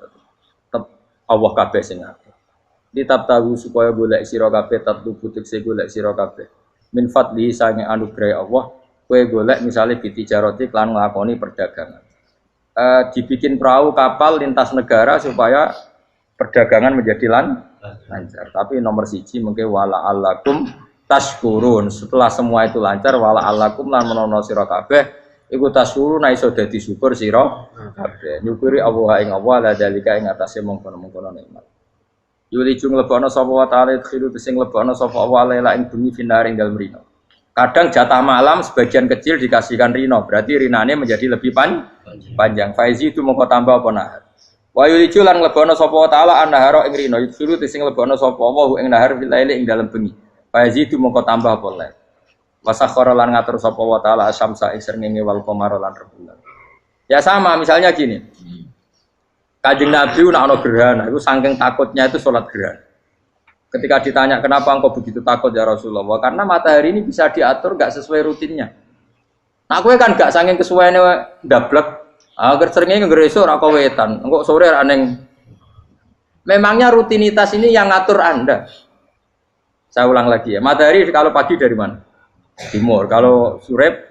Tetap Allah kabeh sing ngatur. Ditab tahu supaya golek sira kabeh tatlu butik se golek sira kabeh. Min fadli sange anugerah Allah. Kue golek misalnya bitijaroti klan nglakoni perdagangan. Dibikin perahu kapal lintas negara supaya perdagangan menjadi lancar. Tapi nomor siji mungkin wala alakum tashkurun. Setelah semua itu lancar wala alakum lan menono sira kabeh iku tashkurun iso dadi syukur sira kabeh. Nyukuri Allah ing Allah la dalika ing atase mongkon-mongkon nikmat. Yuli jung lebono sapa wa ta'ala khiru sing lebono sapa Allah la ing bumi finaring dalem rino. Kadang jatah malam sebagian kecil dikasihkan rino, berarti rinane menjadi lebih panjang. Faizi itu mongko tambah apa nahar. Wa yulicu lan lebono sapa ta'ala annahara ing rino, yusuru sing lebono sapa wa ing nahar fil laili ing dalem bengi. Faizi itu mongko tambah apa lae. Wasakhara lan ngatur sapa wa ta'ala asyamsa ing srengenge wal qamara lan rembulan. Ya sama, misalnya gini. Kanjeng Nabi nek ana gerhana, itu saking takutnya itu salat gerhana. Ketika ditanya kenapa engkau begitu takut ya Rasulullah, karena matahari ini bisa diatur gak sesuai rutinnya. Nah, aku kan gak saking kesuaiannya ndablek. Agar seringnya ngeresuk ora wetan. Engko sore aneng. Memangnya rutinitas ini yang ngatur Anda. Saya ulang lagi ya. Matahari kalau pagi dari mana? Timur. Kalau sore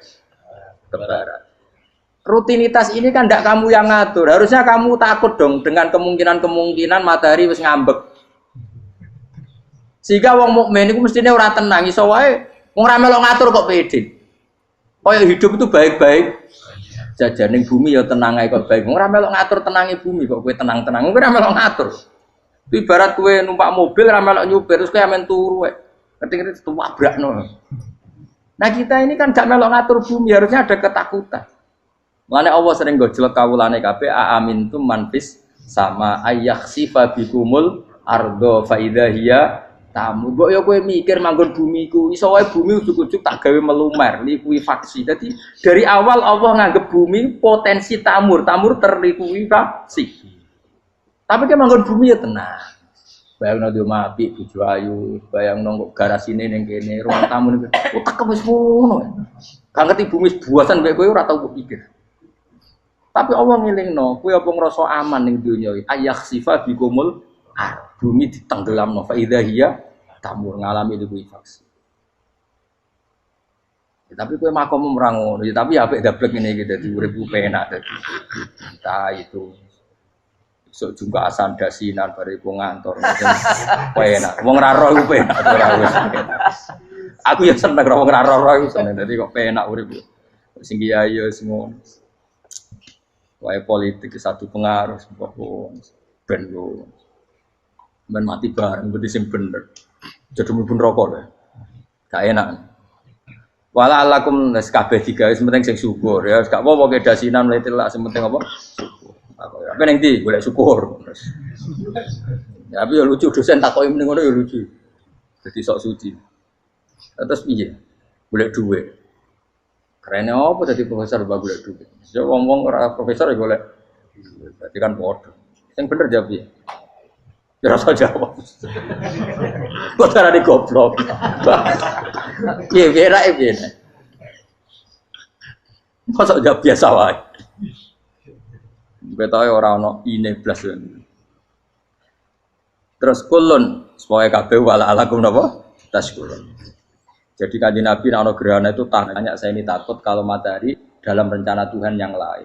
ke barat. Rutinitas ini kan ndak kamu yang ngatur. Harusnya kamu takut dong dengan kemungkinan matahari wis ngambek. Sehingga wong mukmin iku mestine ora tenang, iso wae wong ra melok ngatur kok pede. Kaya hidup itu baik-baik. Jajaning bumi ya tenang ae kok baik. Wong ora melok ngatur tenange bumi kok kowe tenang-tenang. Kowe ora melok ngatur. Ibarat kowe numpak mobil ora melok nyupir terus kowe amen turu wae. Ngerti-ngerti tuwabrakno. Nah, kita ini kan gak melok ngatur bumi, harusnya ada ketakutan. Mulane Allah sering gojlek kawulane kabeh aamintum manfis sama ayakhsifa bikumul ardo fa idza hiya tamu. Kok ya kowe mikir manggon bumiku, iso wae bumi ujug-ujug tak gawe melumer, likuifaksi. Jadi dari awal Allah nganggep bumi potensi tamur terlikuifaksi. Tapi kan manggon bumi ya tenang. Bayangno di omah apik bojo ayu, bayangno kok garasine ning kene, ruang tamu niku. Utek wis ngono. Gak ngerti bumi buasan mek kowe ora tau pikir. Tapi Allah ngelingno, kowe apa ngrasa aman ning donya iki? Ayakhsifa bikumul bumi ditenggelamno fa idza hiya tamur ngalami likuifaksi. Ya, tapi kowe makom ora ngono, ya, tapi apik dablek ngene iki dadi urip penak dadi. Entah itu sok jumpa asan dasinan bariku ngantor penak. Wong ra roh iku penak ora wis. Aku ya seneng wong ra roh iku seneng dadi kok penak urip. Sing kiai ya ngono. Wae politik satu pengaruh sebuah ben lo. Ben mati bareng berarti sing bener. Jadi mlebu neraka lho. Gak enak. Wala alakum kabeh digawe penting sing syukur ya. Gak apa-apa ke dasinan mlete lak sing penting apa? Apa ning ndi golek syukur. Ya tapi ya lucu dosen takoki mending ngono ya lucu. Jadi sok suci. Terus piye? Golek duit. Kerennya apa jadi profesor bagi golek duit? Saya ngomong ora profesor ya golek. Berarti kan bodoh. Yang bener jawab ya. Ya rasa jawab. Kok cara di goblok. Iya, biasa. Kok jawab biasa wae. Betawe ora ono ine blas. Terus kulun supaya kabeh wala alakum napa? Taskurun. Jadi kanjeng Nabi ana gerhana itu tanya saya ini takut kalau matahari dalam rencana Tuhan yang lain.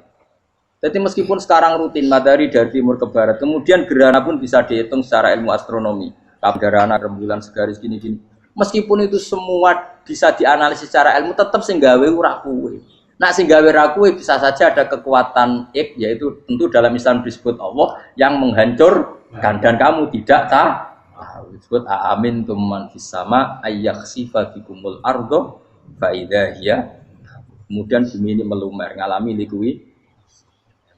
Jadi meskipun sekarang rutin matahari dari timur ke barat, kemudian gerhana pun bisa dihitung secara ilmu astronomi. Gerhana rembulan segaris gini-gini. Meskipun itu semua bisa dianalisis secara ilmu, tetap sing gawe ora kuwe. Nah sing gawe ra kuwe bisa saja ada kekuatan yaitu tentu dalam Islam disebut Allah yang menghancurkan dan kamu tidak tahu. Disebut amin tuman fis sama ayyakhsifa bikumul ardo fa idza hiya. Kemudian bumi ini melumer ngalami likui.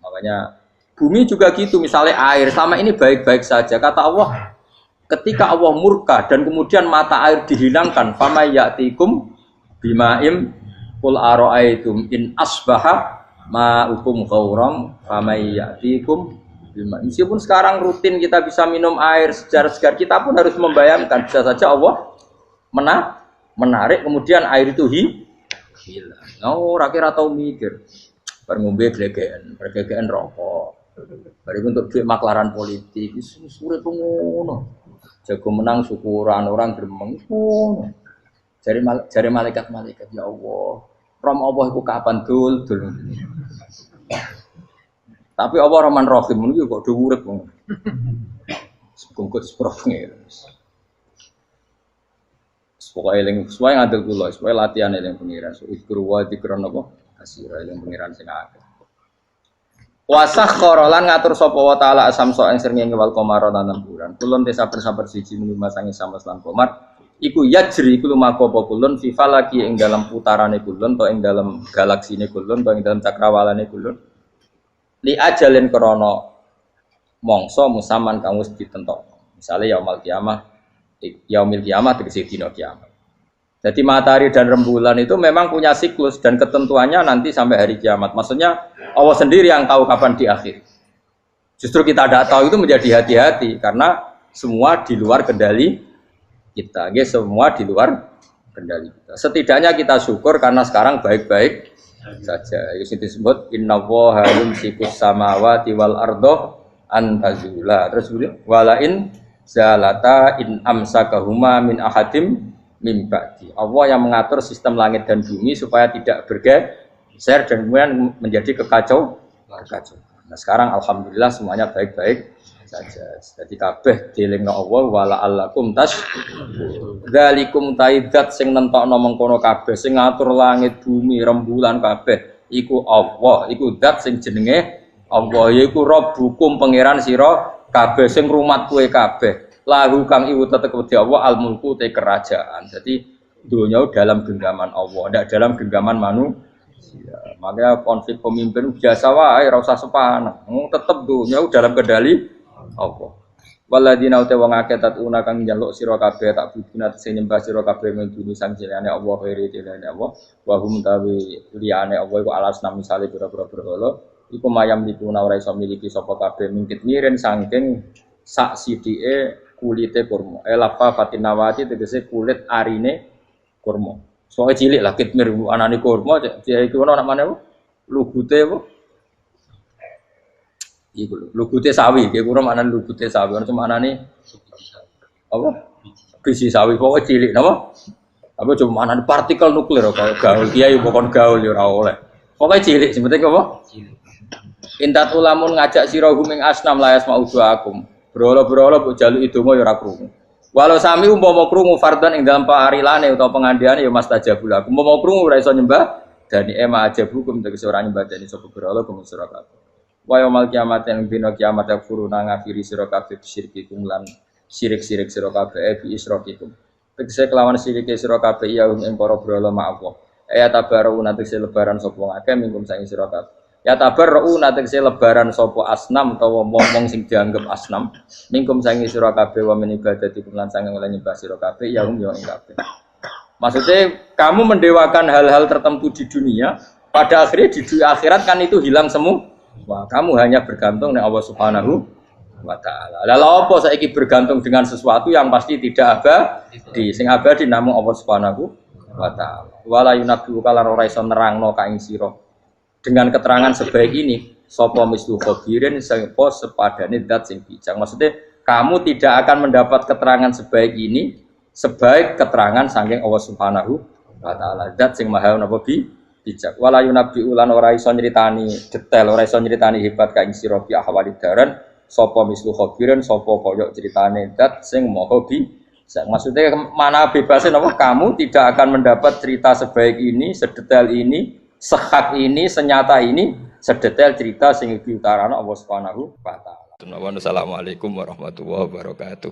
Makanya bumi juga gitu, misalnya air selama ini baik-baik saja. Kata Allah, ketika Allah murka dan kemudian mata air dihilangkan, famay ya'tikum bima'im qul ara'aytum in asbaha ma'ukum ghauram famay ya'tikum bima. Meskipun sekarang rutin kita bisa minum air segar-segar, kita pun harus membayangkan bisa saja Allah menarik kemudian air itu hilang. Oh, rakyat atau mikir ngombe glegeken rokok. Bari untuk duit maklaran politik, sulit ngono. Jago menang syukuran orang gremeng ngono. Jare malaikat ya Allah. Rom Allah iku kapan dul. Tapi Allah Rahman Rahim niku kok do urip ngono. Sengkut sprofne. Pokoke eling sesuai ngadil kula, sesuai latihan eling pengiran. Ikru wa dikron apa? Asira eling pengiran sing akeh. Wasakhkhara lan ngatur sapa wa taala asamsa ing srengenge wal qamara lan bulan. Kulun te sabar-sabar siji mung masangi sama lan qamar. Iku yajri iku lumaku apa kulun fi falaki ing dalam putarane kulun to ing dalam galaksine kulun to ing dalam cakrawalane kulun. Li ajalin krana mangsa musaman kang wis ditentokno. Misale yaumul kiamah tegese dina kiamat. Jadi matahari dan rembulan itu memang punya siklus dan ketentuannya nanti sampai hari kiamat. Maksudnya Allah sendiri yang tahu kapan diakhiri. Justru kita tidak tahu itu menjadi hati-hati karena semua di luar kendali kita. Semua di luar kendali kita. Setidaknya kita syukur karena sekarang baik-baik saja. Itu disebut innallaha yumsikus samawati wal ardo an tazula. Terus walain zalata in amsakahuma min ahadim min ba'di. Allah yang mengatur sistem langit dan bumi supaya tidak bergeser dan kemudian menjadi kekacauan. Nah sekarang alhamdulillah semuanya baik-baik saja. Jadi kabeh dielingno Allah wala allakum dzalikum taidat sing nentokno mengkono kabeh sing ngatur langit bumi rembulan kabeh iku Allah, iku zat sing jenenge Allah, yaiku Rabbukum pangeran sira kabeh sing rumat kowe kabeh. Lahu kang iwu tetep wedi Allah al-mulku te kerajaan. Jadi dunia dalam genggaman Allah, tidak dalam genggaman manusia. Makanya konflik pemimpin biasa wae, ora usah sepaneng. Tetep dunia dalam kendali Allah. Waladina uta wong akeh tatuna kang njaluk sira kabeh tak budina sing nyembah sira kabeh menduni sang jenenge Allah khairi jenenge Allah. Wa hum tawi liyane Allah iku alasna misale pira-pira berhala. Iku mayam dituna ora iso miliki sapa kabeh mingkit miren saking sak sidike kulite kurma. Lafa fatinawati tegese kulit arine kurma. Soale cilik lah kitmir anane kurma dia iki ono nak maneh lugute apa? Iku lugute sawi, iki kurang maknane lugute sawi. Ono maknane apa? Biji sawi pokoke cilik napa? Apa cuma maknane partikel nuklir kaya gaul kiai pokon gaul ya ora oleh. Pokoke cilik sing penting apa? Cilik. Intat ulamun ngajak sira guming asnam layas mauduakum. Berolo-berolo mbok jaluk idonga ya ora krungu. Walau sami umpama krungu fardhan ing dalem parilane utawa pengandiane ya mastajabul aku. Umpama krungu ora iso nyembah dani ema ajabukum tegese ora nyembah dani sapa berolo gumun sira kabeh. Wa yaumil kiamat ing dina kiamat furuna ngafiri sira kabeh syirikikum lan sirik-sirik sira kabeh bi isrokikum. Tegese kelawan sirike sira kabeh ya ing para berolo ma Allah. Tabaruna tegese lebaran sapa ngake mingkum sang sira kabeh. Ya tabarra'u natekse lebaran sapa asnam utawa wong sing dianggep asnam mingkum sangi sira kabeh wa min ibadatikum lan sange oleh nyembah sira kabeh ya ing kabeh. Maksudnya kamu mendewakan hal-hal tertentu di dunia, pada akhirnya di akhirat kan itu hilang semua. Wah, kamu hanya bergantung dengan Allah Subhanahu wa taala. Lalu apa saiki bergantung dengan sesuatu yang pasti tidak abadi, sing abadi namung Allah Subhanahu wa taala. Wala yunabbi'u kalan ora iso nerangno ka ing sira dengan keterangan sebaik ini sapa mislu khabirin sapa sepadane zat sing bijak. Maksudnya kamu tidak akan mendapat keterangan sebaik ini sebaik keterangan saking Allah Subhanahu wa taala. Zat sing maha napa bijak. Wala yunabbi'u lan ora iso nyritani detail, ora iso nyritani hebat ka ing sira bi ahwalid daran sapa mislu khabirin sapa kaya critane zat sing maha bijak. Maksudnya mana bebasnya napa kamu tidak akan mendapat cerita sebaik ini, sedetail ini, sehak ini, senyata ini, sedetail cerita sing diutarana Allah Subhanahu wa taala. Assalamualaikum warahmatullahi wabarakatuh.